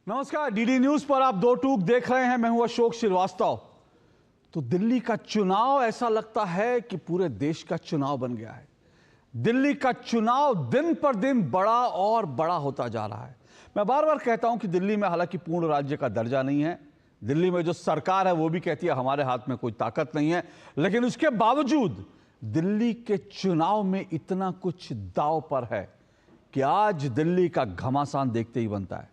नमस्कार, DD news पर आप दो टूक देख रहे हैं। मैं हूं अशोक श्रीवास्तव। तो दिल्ली का चुनाव ऐसा लगता है कि पूरे देश का चुनाव बन गया है। दिल्ली का चुनाव दिन पर दिन बड़ा और बड़ा होता जा रहा है। मैं बार बार कहता हूं कि दिल्ली में हालांकि पूर्ण राज्य का दर्जा नहीं है, दिल्ली में जो सरकार है वो भी कहती है हमारे हाथ में कोई ताकत नहीं है, लेकिन उसके बावजूद दिल्ली के चुनाव में इतना कुछ दांव पर है कि आज दिल्ली का घमासान देखते ही बनता है।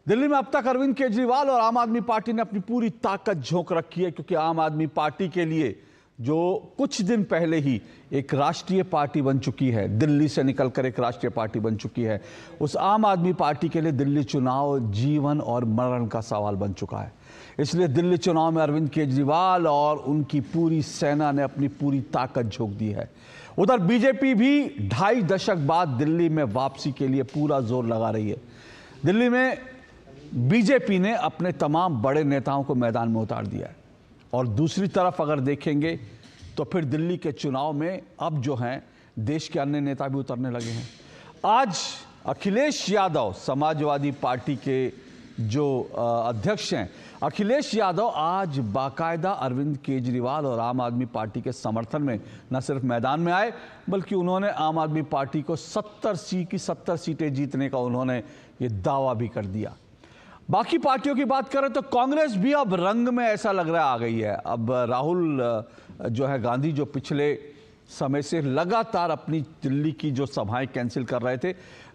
दिल्ली में अब तक अरविंद केजरीवाल और आम आदमी पार्टी ने अपनी पूरी ताकत झोंक रखी है, क्योंकि आम आदमी पार्टी के लिए जो कुछ दिन पहले ही एक राष्ट्रीय पार्टी बन चुकी है, दिल्ली से निकलकर एक राष्ट्रीय पार्टी बन चुकी है, उस आम आदमी पार्टी के लिए दिल्ली चुनाव जीवन और मरण का सवाल बन चुका है। इसलिए दिल्ली चुनाव में अरविंद केजरीवाल और उनकी पूरी सेना ने अपनी पूरी ताकत झोंक दी है। उधर बीजेपी भी 2.5 दशक बाद दिल्ली में वापसी के लिए पूरा जोर लगा रही है। दिल्ली में बीजेपी ने अपने तमाम बड़े नेताओं को मैदान में उतार दिया है और दूसरी तरफ अगर देखेंगे तो फिर दिल्ली के चुनाव में अब जो हैं देश के अन्य नेता भी उतरने लगे हैं। आज अखिलेश यादव, समाजवादी पार्टी के जो अध्यक्ष हैं, अखिलेश यादव आज बाकायदा अरविंद केजरीवाल और आम आदमी पार्टी के समर्थन में न सिर्फ मैदान में आए, बल्कि उन्होंने आम आदमी पार्टी को 70 सीटें जीतने का उन्होंने ये दावा भी कर दिया। बाकी पार्टियों की बात करें तो कांग्रेस भी अब रंग में ऐसा लग रहा आ गई है। अब राहुल जो है गांधी, जो पिछले समय से लगातार अपनी दिल्ली की जो सभाएं कैंसिल कर रहे थे,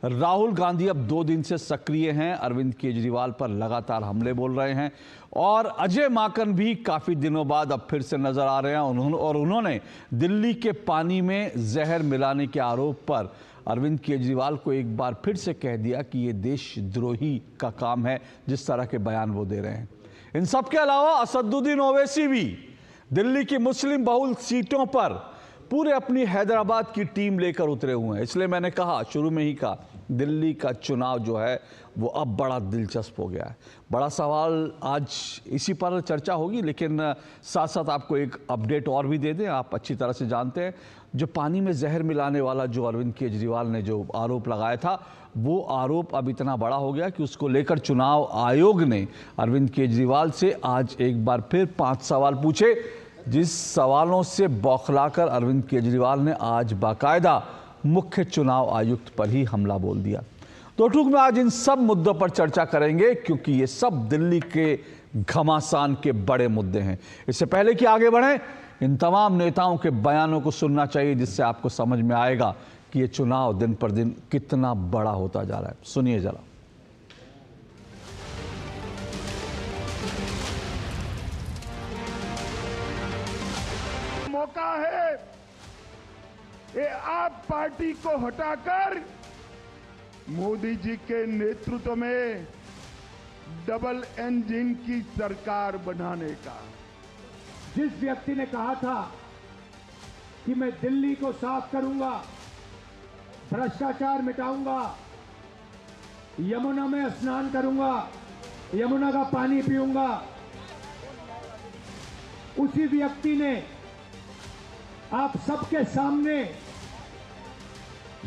राहुल गांधी अब 2 दिन से सक्रिय हैं, अरविंद केजरीवाल पर लगातार हमले बोल रहे हैं। और अजय माकन भी काफ़ी दिनों बाद अब फिर से नजर आ रहे हैं उन्होंने दिल्ली के पानी में जहर मिलाने के आरोप पर अरविंद केजरीवाल को एक बार फिर से कह दिया कि ये देशद्रोही का काम है, जिस तरह के बयान वो दे रहे हैं। इन सब के अलावा असदुद्दीन ओवैसी भी दिल्ली की मुस्लिम बहुल सीटों पर पूरे अपनी हैदराबाद की टीम लेकर उतरे हुए हैं। इसलिए मैंने कहा, शुरू में ही कहा, दिल्ली का चुनाव जो है वो अब बड़ा दिलचस्प हो गया है। बड़ा सवाल आज इसी पर चर्चा होगी, लेकिन साथ साथ आपको एक अपडेट और भी दे दें। आप अच्छी तरह से जानते हैं, जो पानी में जहर मिलाने वाला जो अरविंद केजरीवाल ने जो आरोप लगाया था, वो आरोप अब इतना बड़ा हो गया कि उसको लेकर चुनाव आयोग ने अरविंद केजरीवाल से आज एक बार फिर 5 सवाल पूछे, जिस सवालों से बौखलाकर अरविंद केजरीवाल ने आज बाकायदा मुख्य चुनाव आयुक्त पर ही हमला बोल दिया। तो टूक में आज इन सब मुद्दों पर चर्चा करेंगे, क्योंकि ये सब दिल्ली के घमासान के बड़े मुद्दे हैं। इससे पहले कि आगे बढ़ें, इन तमाम नेताओं के बयानों को सुनना चाहिए, जिससे आपको समझ में आएगा कि ये चुनाव दिन पर दिन कितना बड़ा होता जा रहा है। सुनिए जरा। मौका है ये आप पार्टी को हटाकर मोदी जी के नेतृत्व में डबल इंजन की सरकार बनाने का। जिस व्यक्ति ने कहा था कि मैं दिल्ली को साफ करूंगा, भ्रष्टाचार मिटाऊंगा, यमुना में स्नान करूंगा, यमुना का पानी पीऊंगा, उसी व्यक्ति ने आप सबके सामने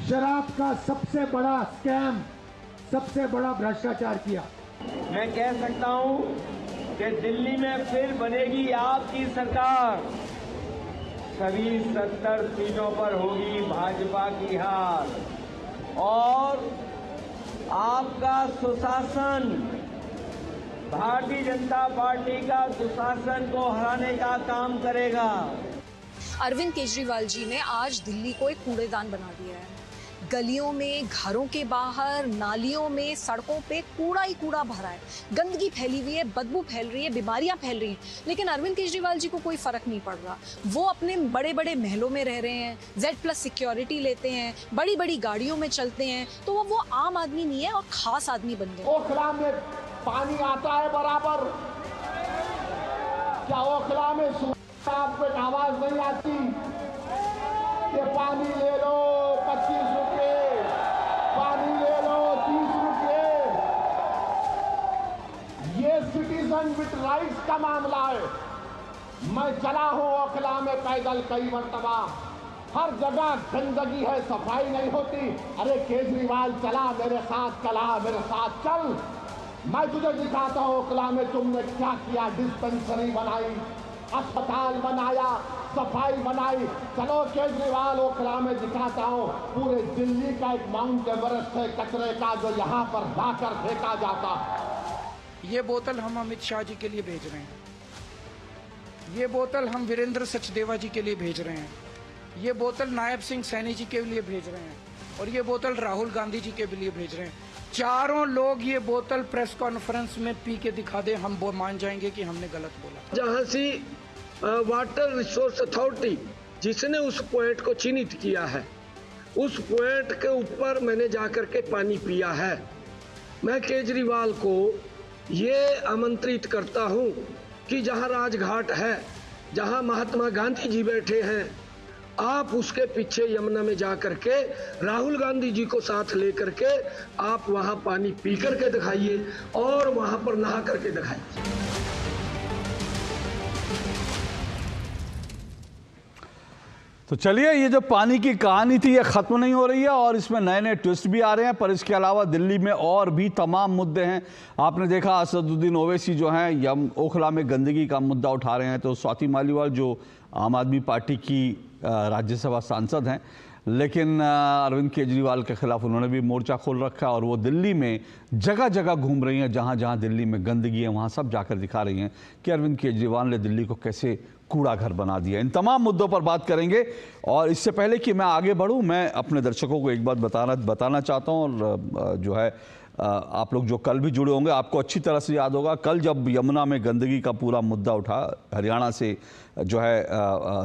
शराब का सबसे बड़ा स्कैम, सबसे बड़ा भ्रष्टाचार किया। मैं कह सकता हूं कि दिल्ली में फिर बनेगी आपकी सरकार। सभी 70 सीटों पर होगी भाजपा की हार और आपका सुशासन, भारतीय जनता पार्टी का सुशासन को हराने का काम करेगा। अरविंद केजरीवाल जी ने आज दिल्ली को एक कूड़ेदान बना दिया है। गलियों में, घरों के बाहर, नालियों में, सड़कों पे कूड़ा ही कूड़ा भरा है, गंदगी फैली हुई है, बदबू फैल रही है, बीमारियां फैल रही हैं। लेकिन अरविंद केजरीवाल जी को कोई फर्क नहीं पड़ रहा। वो अपने बड़े बड़े महलों में रह रहे हैं, Z+ सिक्योरिटी लेते हैं, बड़ी बड़ी गाड़ियों में चलते हैं, तो वो आम आदमी नहीं है और खास आदमी बन गए। ओखला में पानी आता है बराबर, क्या ओखला में आपको आवाज नहीं आती कि पानी ले लो 25 रुपए, पानी ले लो 30 रुपए। ये सिटीजन विद राइट्स का मामला है। मैं चला हूं ओखला में पैदल कई मरतबा, हर जगह गंदगी है, सफाई नहीं होती। अरे केजरीवाल चला मेरे साथ, चला मेरे साथ चल, मैं तुझे दिखाता हूँ ओखला में तुमने क्या किया। डिस्पेंसरी बनाई, अस्पताल बनाया, सफाई बनाई। चलो केजरीवाल, ओखला में दिखाता हूँ पूरे दिल्ली का एक माउंट एवरेस्ट है कचरे का जो यहाँ पर लाकर फेंका जाता। ये बोतल हम अमित शाह जी के लिए भेज रहे हैं, ये बोतल हम वीरेंद्र सचदेवा जी के लिए भेज रहे हैं, ये बोतल नायब सिंह सैनी जी के लिए भेज रहे हैं, और ये बोतल राहुल गांधी जी के लिए भेज रहे हैं। चारों लोग ये बोतल प्रेस कॉन्फ्रेंस में पी के दिखा दे, हम वो मान जाएंगे कि हमने गलत बोला। जहाँ से वाटर रिसोर्स अथॉरिटी जिसने उस पॉइंट को चिन्हित किया है, उस पॉइंट के ऊपर मैंने जाकर के पानी पिया है। मैं केजरीवाल को ये आमंत्रित करता हूँ कि जहाँ राजघाट है, जहाँ महात्मा गांधी जी बैठे हैं, आप उसके पीछे यमुना में जा करके राहुल गांधी जी को साथ लेकर के आप वहां पानी पी करके दिखाइए और वहां पर नहा करके दिखाइए। तो चलिए, ये जो पानी की कहानी थी ये खत्म नहीं हो रही है और इसमें नए नए ट्विस्ट भी आ रहे हैं। पर इसके अलावा दिल्ली में और भी तमाम मुद्दे हैं। आपने देखा असदुद्दीन ओवैसी जो हैं ओखला में गंदगी का मुद्दा उठा रहे हैं, तो स्वाति मालीवाल जो आम आदमी पार्टी की राज्यसभा सांसद हैं, लेकिन अरविंद केजरीवाल के खिलाफ उन्होंने भी मोर्चा खोल रखा है और वो दिल्ली में जगह जगह घूम रही हैं। जहाँ जहाँ दिल्ली में गंदगी है वहाँ सब जाकर दिखा रही हैं कि अरविंद केजरीवाल ने दिल्ली को कैसे कूड़ा घर बना दिया। इन तमाम मुद्दों पर बात करेंगे और इससे पहले कि मैं आगे बढ़ूं, मैं अपने दर्शकों को एक बात बताना चाहता हूं। और जो है आप लोग जो कल भी जुड़े होंगे, आपको अच्छी तरह से याद होगा कल जब यमुना में गंदगी का पूरा मुद्दा उठा, हरियाणा से जो है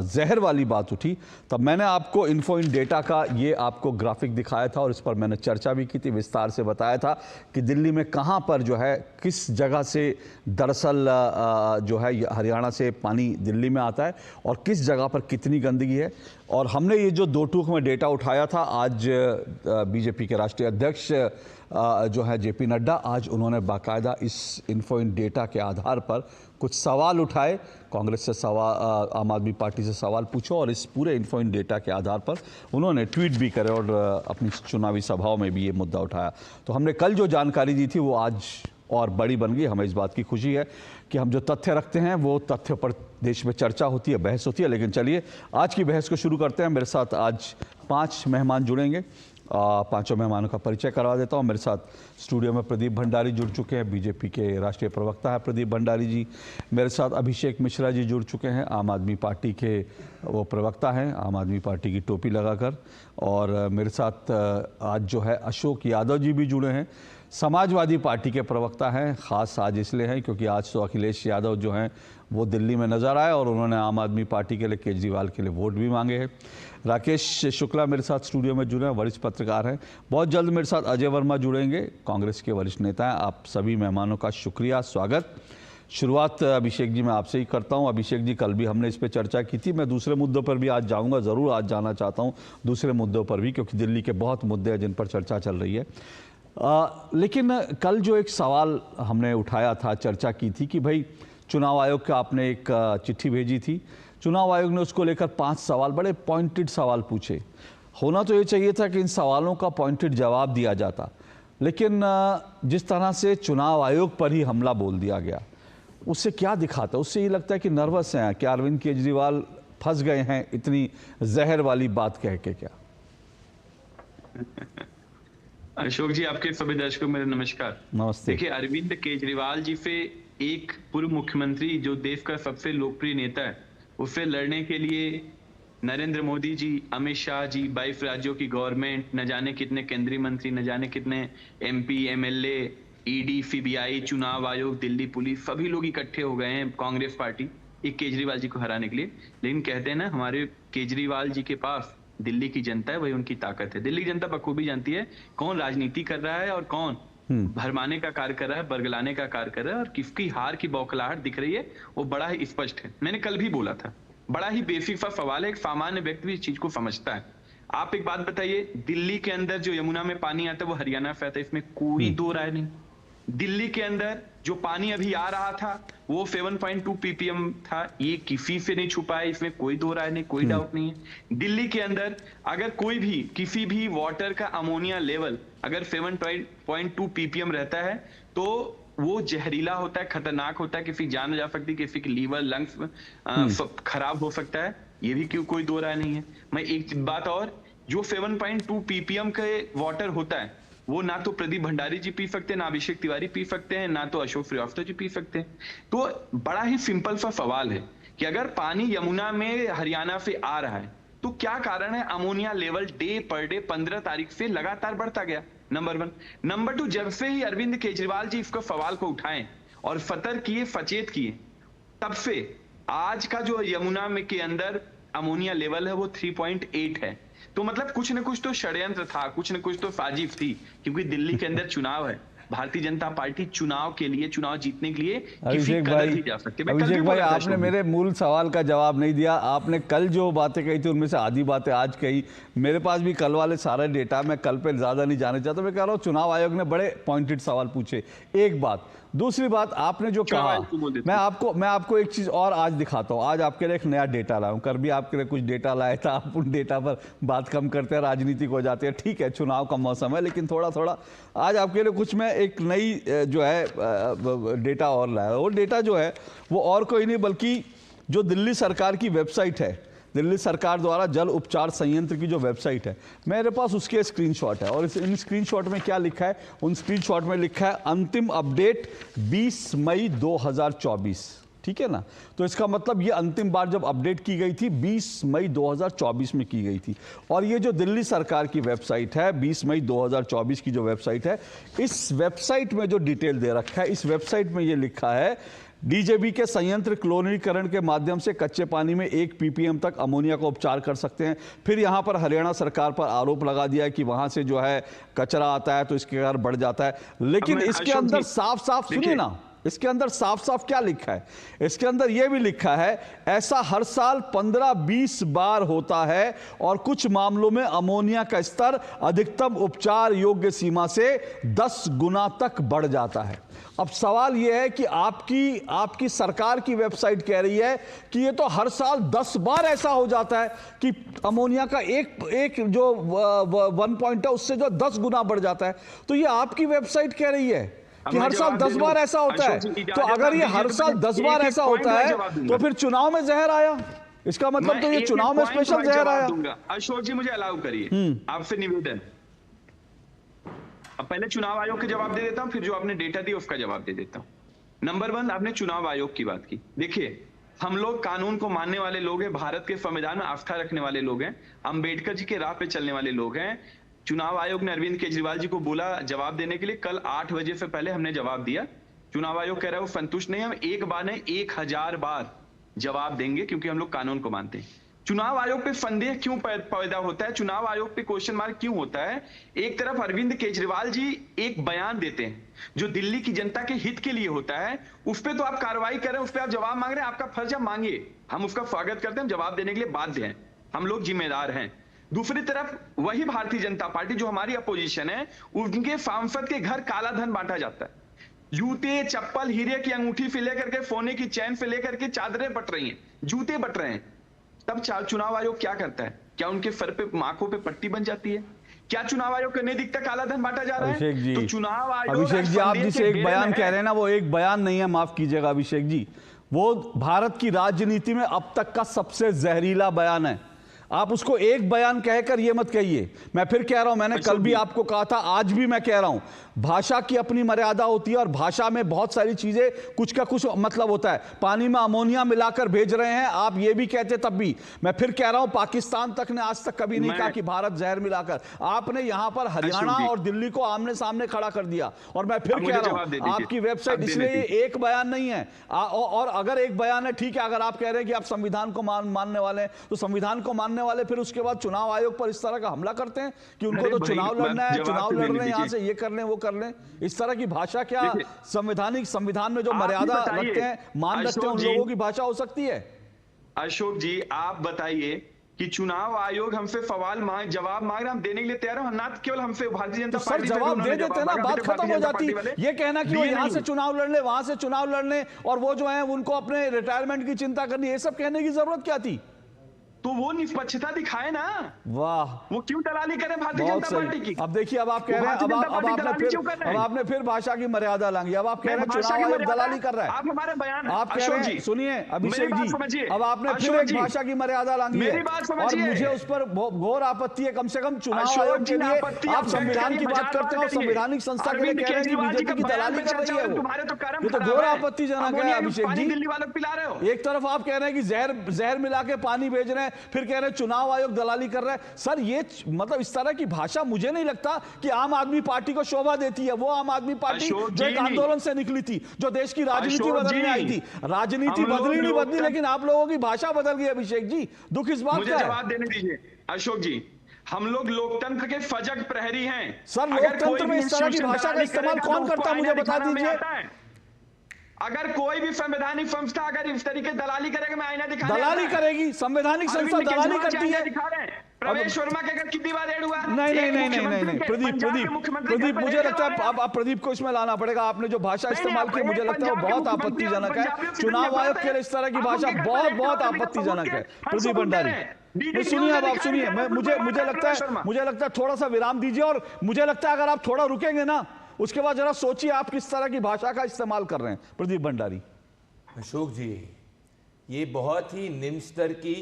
जहर वाली बात उठी, तब मैंने आपको इन्फो इन डेटा का ये आपको ग्राफिक दिखाया था और इस पर मैंने चर्चा भी की थी, विस्तार से बताया था कि दिल्ली में कहाँ पर जो है किस जगह से दरअसल जो है हरियाणा से पानी दिल्ली में आता है और किस जगह पर कितनी गंदगी है। और हमने ये जो 2 टूक में डेटा उठाया था, आज बीजेपी के राष्ट्रीय अध्यक्ष जो है जेपी नड्डा, आज उन्होंने बाकायदा इस इन्फो इन डेटा के आधार पर कुछ सवाल उठाए, कांग्रेस से सवाल, आम आदमी पार्टी से सवाल पूछो और इस पूरे इन्फो इन डेटा के आधार पर उन्होंने ट्वीट भी करे और अपनी चुनावी सभाओं में भी ये मुद्दा उठाया। तो हमने कल जो जानकारी दी थी वो आज और बड़ी बन गई। हमें इस बात की खुशी है कि हम जो तथ्य रखते हैं वो तथ्य पर देश में चर्चा होती है, बहस होती है। लेकिन चलिए आज की बहस को शुरू करते हैं। मेरे साथ आज 5 मेहमान जुड़ेंगे, 5 मेहमानों का परिचय करवा देता हूं। मेरे साथ स्टूडियो में प्रदीप भंडारी जुड़ चुके हैं, बीजेपी के राष्ट्रीय प्रवक्ता है प्रदीप भंडारी जी। मेरे साथ अभिषेक मिश्रा जी जुड़ चुके हैं, आम आदमी पार्टी के वो प्रवक्ता हैं, आम आदमी पार्टी की टोपी लगाकर। और मेरे साथ आज जो है अशोक यादव जी भी जुड़े हैं, समाजवादी पार्टी के प्रवक्ता हैं। ख़ास आज इसलिए हैं क्योंकि आज तो अखिलेश यादव जो हैं वो दिल्ली में नज़र आए और उन्होंने आम आदमी पार्टी के लिए केजरीवाल के लिए वोट भी मांगे हैं। राकेश शुक्ला मेरे साथ स्टूडियो में जुड़े हैं, वरिष्ठ पत्रकार हैं। बहुत जल्द मेरे साथ अजय वर्मा जुड़ेंगे, कांग्रेस के वरिष्ठ नेता हैं। आप सभी मेहमानों का शुक्रिया, स्वागत। शुरुआत अभिषेक जी मैं आपसे ही करता हूं। अभिषेक जी, कल भी हमने इस पर चर्चा की थी, मैं दूसरे मुद्दों पर भी आज जाऊंगा, ज़रूर आज जाना चाहता हूं दूसरे मुद्दों पर भी, क्योंकि दिल्ली के बहुत मुद्दे हैं जिन पर चर्चा चल रही है। लेकिन कल जो एक सवाल हमने उठाया था, चर्चा की थी कि भाई चुनाव आयोग का आपने एक चिट्ठी भेजी थी, चुनाव आयोग ने उसको लेकर 5 सवाल, बड़े पॉइंटेड सवाल पूछे। होना तो ये चाहिए था कि इन सवालों का पॉइंटेड जवाब दिया जाता, लेकिन जिस तरह से चुनाव आयोग पर ही हमला बोल दिया गया, उससे क्या दिखाता? उससे ये लगता है कि नर्वस हैं, कि अरविंद केजरीवाल फंस गए हैं इतनी जहर वाली बात कह के। क्या अशोक जी, आपके सभी दर्शकों को मेरा नमस्कार। नमस्ते। देखिए, अरविंद केजरीवाल जी से एक पूर्व मुख्यमंत्री जो देश का सबसे लोकप्रिय नेता है, उससे लड़ने के लिए नरेंद्र मोदी जी, अमित शाह जी, 22 राज्यों की गवर्नमेंट, न जाने कितने केंद्रीय मंत्री, न जाने कितने MP, MLA, ED, CBI, चुनाव आयोग, दिल्ली पुलिस, सभी लोग इकट्ठे हो गए हैं कांग्रेस पार्टी एक केजरीवाल जी को हराने के लिए। लेकिन कहते हैं ना, हमारे केजरीवाल जी के पास दिल्ली की जनता है, वही उनकी ताकत है। दिल्ली की जनता बखूबी जानती है कौन राजनीति कर रहा है और कौन भरमाने का कार्य कर रहा है, बरगलाने का कार्य कर रहा है, और किसकी हार की बौखलाहट दिख रही है वो बड़ा ही स्पष्ट है। मैंने कल भी बोला था, बड़ा ही बेसिक सा सवाल है, एक सामान्य व्यक्ति भी इस चीज को समझता है। आप एक बात बताइए, दिल्ली के अंदर जो यमुना में पानी आता है वो हरियाणा से आता है, इसमें कोई दो राय नहीं। दिल्ली के अंदर जो पानी अभी आ रहा था वो 7.2 ppm था, ये किसी से नहीं छुपा है, इसमें कोई दो राय नहीं, कोई डाउट नहीं है। दिल्ली के अंदर अगर कोई भी किसी भी वाटर का अमोनिया लेवल अगर 7.2 ppm रहता है तो वो जहरीला होता है, खतरनाक होता है, किसी जान जा सकती है, किसी की लीवर लंग्स खराब हो सकता है, ये भी क्यों कोई दो राय नहीं है। मैं एक बात और, जो 7.2 ppm के वाटर होता है वो ना तो प्रदीप भंडारी जी पी सकते हैं, ना अभिषेक तिवारी पी सकते हैं, ना तो अशोक श्रीवास्तव जी पी सकते हैं। तो बड़ा ही सिंपल सा सवाल है कि अगर पानी यमुना में हरियाणा से आ रहा है तो क्या कारण है ammonia level day per day 15 तारीख से लगातार बढ़ता गया, नंबर 1। नंबर 2, जब से ही अरविंद केजरीवाल जी इसका सवाल को उठाएं और सतर्क किए, सचेत किए, तब से आज का जो यमुना में के अंदर अमोनिया लेवल है वो 3.8 है। तो मतलब कुछ न कुछ तो षड्यंत्र था, कुछ न कुछ तो साजिश थी, क्योंकि दिल्ली के अंदर चुनाव है। भारतीय जनता पार्टी चुनाव के लिए, चुनाव जीतने के लिए किसी कदर ही जा सकती है। अभिषेक भाई, आपने मेरे मूल सवाल का जवाब नहीं दिया। आपने कल जो बातें कही थी उनमें से आधी बातें आज कही। मेरे पास भी कल वाले सारे डेटा, मैं कल पे ज्यादा नहीं जाने चाहता। मैं कह रहा हूँ चुनाव आयोग ने बड़े पॉइंटेड सवाल पूछे, एक बात। दूसरी बात, आपने जो कहा, मैं आपको एक चीज और आज दिखाता हूं। आज आपके लिए एक नया डेटा लाया हूं। कल भी आपके लिए कुछ डेटा लाया था, आप उन डेटा पर बात कम करते हैं, राजनीतिक हो जाते हैं। ठीक है, चुनाव का मौसम है, लेकिन थोड़ा थोड़ा आज आपके लिए कुछ मैं एक नई जो है डेटा और लाया। वो डेटा जो है वो और कोई नहीं बल्कि जो दिल्ली सरकार की वेबसाइट है, दिल्ली सरकार द्वारा जल उपचार संयंत्र की जो वेबसाइट है, मेरे पास उसके स्क्रीनशॉट है। और इन स्क्रीनशॉट में क्या लिखा है? उन स्क्रीनशॉट में लिखा है अंतिम अपडेट 20 मई 2024। ठीक है ना? तो इसका मतलब ये अंतिम बार जब अपडेट की गई थी 20 मई 2024 में की गई थी। और ये जो दिल्ली सरकार की वेबसाइट है, 20 मई 2024 की जो वेबसाइट है, इस वेबसाइट में जो डिटेल दे रखा है, इस वेबसाइट में ये लिखा है डीजेबी के संयंत्र क्लोरीकरण के माध्यम से कच्चे पानी में 1 ppm तक अमोनिया का उपचार कर सकते हैं। फिर यहाँ पर हरियाणा सरकार पर आरोप लगा दिया कि वहां से जो है कचरा आता है तो इसके कारण बढ़ जाता है। लेकिन इसके अंदर साफ साफ सुनिए ना, इसके अंदर साफ साफ क्या लिखा है? इसके अंदर यह भी लिखा है ऐसा हर साल 15-20 बार होता है और कुछ मामलों में अमोनिया का स्तर अधिकतम उपचार योग्य सीमा से 10 गुना तक बढ़ जाता है। अब सवाल यह है कि आपकी सरकार की वेबसाइट कह रही है कि ये तो हर साल 10 बार ऐसा हो जाता है कि अमोनिया का एक जो 1 पॉइंट है उससे जो 10 गुना बढ़ जाता है। तो ये आपकी वेबसाइट कह रही है कि हर साल 10 बार ऐसा होता है। तो अगर ये हर साल 10 बार ऐसा होता है तो फिर चुनाव में जहर आया, इसका मतलब तो ये चुनाव में स्पेशल जहर आया। अशोक जी मुझे अलाउ करिए, आपसे निवेदन। अब पहले चुनाव आयोग के जवाब दे देता हूं, फिर जो आपने डेटा दिया उसका जवाब दे देता हूं। नंबर 1, आपने चुनाव आयोग की बात की। देखिए, हम लोग कानून को मानने वाले लोग हैं, भारत के संविधान में आस्था रखने वाले लोग हैं, अम्बेडकर जी के राह पे चलने वाले लोग हैं। चुनाव आयोग ने अरविंद केजरीवाल जी को बोला जवाब देने के लिए, कल 8 बजे से पहले हमने जवाब दिया। चुनाव आयोग कह रहा है वो संतुष्ट नहीं है, हम एक बार नहीं 1000 बार जवाब देंगे क्योंकि हम लोग कानून को मानते हैं। चुनाव आयोग पे संदेह क्यों पैदा होता है, चुनाव आयोग पे क्वेश्चन मार्क क्यों होता है? एक तरफ अरविंद केजरीवाल जी एक बयान देते हैं जो दिल्ली की जनता के हित के लिए होता है, उस पर तो आप कार्रवाई कर रहे हैं, उस पर आप जवाब मांग रहे हैं, आपका फर्ज है, मांगिए, हम उसका स्वागत करते हैं, जवाब देने के लिए बाध्य हैं, हम लोग जिम्मेदार हैं। दूसरी तरफ वही भारतीय जनता पार्टी जो हमारी अपोजिशन है, उनके सांसद के घर काला धन बांटा जाता है। जूते, चप्पल, हीरे की अंगूठी से लेकर के सोने की चैन से लेकर के चादरें बट रही हैं, जूते बट रहे हैं। तब चुनाव आयोग क्या करता है? क्या उनके सर पे, आंखों पे पट्टी बन जाती है? क्या चुनाव आयोग को नहीं दिखता काला धन बांटा जा रहा है? तो चुनाव आयोग, अभिषेक जी, आप जिसे एक बयान कह रहे हैं ना, वो एक बयान नहीं है, माफ कीजिएगा अभिषेक जी, वो भारत की राजनीति में अब तक का सबसे जहरीला बयान है। आप उसको एक बयान कहकर ये मत कहिए। मैं फिर कह रहा हूं, मैंने कल भी आपको कहा था, आज भी मैं कह रहा हूं, भाषा की अपनी मर्यादा होती है और भाषा में बहुत सारी चीजें कुछ का कुछ मतलब होता है। पानी में अमोनिया मिलाकर भेज रहे हैं, आप ये भी कहते तब भी। मैं फिर कह रहा हूं, पाकिस्तान तक ने आज तक कभी नहीं कहा कि भारत जहर मिलाकर। आपने यहां पर हरियाणा और दिल्ली को आमने सामने खड़ा कर दिया। और मैं फिर कह रहा हूं, आपकी वेबसाइट, इसलिए एक बयान नहीं है। और अगर एक बयान है, ठीक है, अगर आप कह रहे हैं कि आप संविधान को मानने वाले हैं, तो संविधान को मानने वाले फिर उसके बाद चुनाव आयोग पर इस तरह का हमला करते हैं कि उनको तो चुनाव लड़ना है, चुनाव लड़ रहे हैं, यहां से ये कर लें वो कर लें। इस तरह की भाषा क्या संविधान में जो मर्यादा रखते हैं, मान रखते हैं, उन लोगों की भाषा हो सकती है? अशोक जी, आप बताइए कि चुनाव आयोग हमसे सवाल जवाब मांग रहे, हम देने के लिए तैयार हैं, ना केवल हमसे भारतीय जनता पार्टी जवाब दे देते ना, बात खत्म हो जाती। ये कहना कि वो यहां से चुनाव लड़ ले, वहां से चुनाव लड़ने, और वो जो है उनको अपने रिटायरमेंट की चिंता करनी, ये सब कहने की जरूरत क्या थी? तो वो निष्पक्षता दिखाए ना। वाह, वो क्यों दलाली करे भारतीय बहुत जनता पार्टी सही। की? अब देखिए, अब आप कह रहे हैं, अब आपने फिर भाषा की मर्यादा लांगी। अब आप कह रहे हैं चुनाव आयोग दलाली कर रहा है। आप हमारे बयान, आप कह रहे हैं, सुनिए अभिषेक जी, अब आपने फिर एक भाषा की मर्यादा लांगी है और मुझे उस पर घोर आपत्ति है। कम से कम चुनाव आयोग के लिए आप संविधान की बात करते हो, संवैधानिक संस्था के लिए कह रहे हैं कि बीजेपी की दलाली कर रही है वो, ये तो घोर आपत्तिजनक है अभिषेक जी। दिल्ली वालों को पिला रहे हो। एक तरफ आप कह रहे हैं कि जहर मिला के पानी भेज रहे हैं, फिर कह रहे हैं चुनाव आयोग दलाली कर रहा है। सर ये मतलब इस तरह की भाषा मुझे नहीं लगता कि आम आदमी पार्टी को शोभा देती है। वो आम आदमी पार्टी जो एक आंदोलन से निकली थी, जो देश की राजनीति बदलने आई थी, राजनीति बदली नहीं बदली, लेकिन आप लोगों की भाषा बदल गई अभिषेक जी। दुख इस बात का है। जवाब देने दीजिए अशोक जी, हम लोग लोकतंत्र के फजक प्रहरी हैं। सर लोकतंत्र में इस तरह की भाषा का इस्तेमाल कौन करता है, मुझे बता दीजिए। अगर कोई भी संवैधानिक संस्था अगर इस तरीके दलाली करेगा, मैं आईना दिखा, दलाली करेगी, संवैधानिक संस्था दलाली करती है। प्रवेश वर्मा के अगर कितनी बार ऐड हुआ? नहीं प्रदीप मुझे लगता है अब प्रदीप को इसमें लाना पड़ेगा। आपने जो भाषा इस्तेमाल की मुझे लगता है बहुत आपत्तिजनक है। चुनाव आयोग के लिए इस तरह की भाषा बहुत आपत्तिजनक है। प्रदीप भंडारी सुनिए, अब आप सुनिए, मुझे लगता है थोड़ा सा विराम दीजिए और मुझे लगता है अगर आप थोड़ा रुकेंगे ना, उसके बाद जरा सोचिए आप किस तरह की भाषा का इस्तेमाल कर रहे हैं। प्रदीप भंडारी। अशोक जी, ये बहुत ही निम्न स्तर की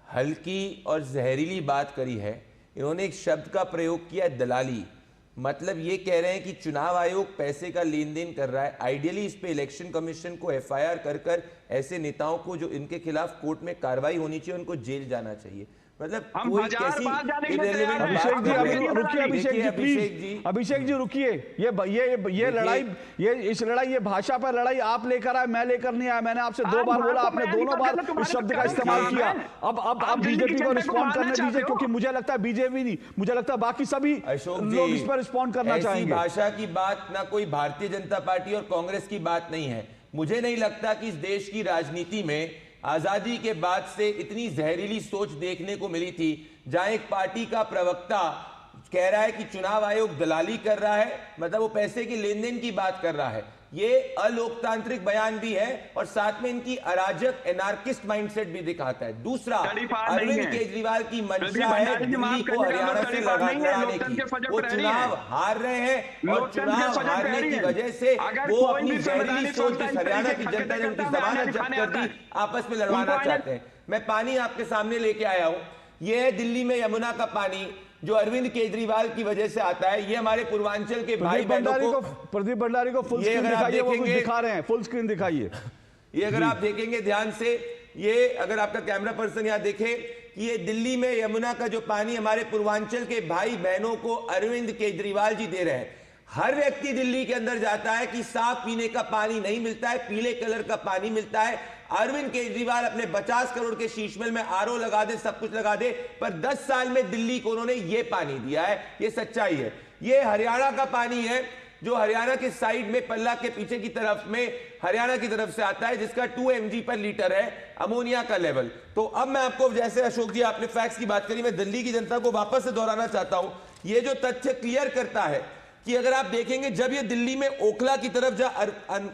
हल्की और जहरीली बात करी है। इन्होंने एक शब्द का प्रयोग किया, दलाली। मतलब ये कह रहे हैं कि चुनाव आयोग पैसे का लेन देन कर रहा है। आइडियली इस पे इलेक्शन कमीशन को एफआईआर कर ऐसे नेताओं को जो इनके खिलाफ कोर्ट में कार्रवाई होनी चाहिए, उनको जेल जाना चाहिए। मतलब कोई कैसी इररिलेवेंट अभिषेक जी, अभिषेक जी रुकिए। ये लड़ाई, ये भाषा पर लड़ाई आप लेकर आए, मैं लेकर नहीं आया। मैंने आपसे 2 बार बोला, आपने दोनों बार इस शब्द का इस्तेमाल किया। अब आप बीजेपी को रिस्पॉन्ड करने दीजिए, क्योंकि मुझे लगता है बीजेपी नहीं, मुझे लगता है बाकी सभी लोग इस पर रिस्पॉन्ड करना चाहेंगे। भाषा की बात ना कोई भारतीय जनता पार्टी और कांग्रेस की बात नहीं है। मुझे नहीं लगता कि इस देश की राजनीति में आजादी के बाद से इतनी जहरीली सोच देखने को मिली थी, जहां एक पार्टी का प्रवक्ता कह रहा है कि चुनाव आयोग दलाली कर रहा है, मतलब वो पैसे के लेन देन की बात कर रहा है। ये अलोकतांत्रिक बयान भी है और साथ में इनकी अराजक एनार्किस्ट माइंडसेट भी दिखाता है। दूसरा, अरविंद केजरीवाल की मंशा है दिल्ली को हरियाणा से लड़ाने की। वो चुनाव हार रहे हैं और चुनाव हारने की वजह से वो अपनी जहरीली सोच हरियाणा की जनता ने उनकी जमानत जब्त कर दी, आपस में लड़वाना चाहते हैं। मैं पानी आपके सामने लेके आया हूं। यह है दिल्ली में यमुना का पानी जो अरविंद केजरीवाल की वजह से आता है। ये हमारे पूर्वांचल के भाई बहनों को, प्रदीप भंडारी को फुल स्क्रीन दिखाइए, वो कुछ दिखा रहे हैं, फुल स्क्रीन दिखाइए। ये अगर आप देखेंगे ध्यान से, ये अगर आपका कैमरा पर्सन यहां देखे कि ये दिल्ली में यमुना का जो पानी हमारे पूर्वांचल के भाई बहनों को अरविंद केजरीवाल जी दे रहे हैं। हर व्यक्ति दिल्ली के अंदर जाता है कि साफ पीने का पानी नहीं मिलता है, पीले कलर का पानी मिलता है। अरविंद केजरीवाल अपने 50 करोड़ के शीशमहल में आरओ लगा दे, सब कुछ लगा दे, पर 10 साल में दिल्ली को उन्होंने ये पानी दिया है। ये सच्चाई है। ये हरियाणा का पानी है जो हरियाणा के साइड में पल्ला के पीछे की तरफ में हरियाणा की तरफ से आता है, जिसका 2 mg पर लीटर है अमोनिया का लेवल। तो अब मैं आपको, जैसे अशोक जी आपने फैक्ट्स की बात करी, मैं दिल्ली की जनता को वापस से दोहराना चाहता हूं। ये जो तथ्य क्लियर करता है कि अगर आप देखेंगे, जब ये दिल्ली में ओखला की तरफ जहां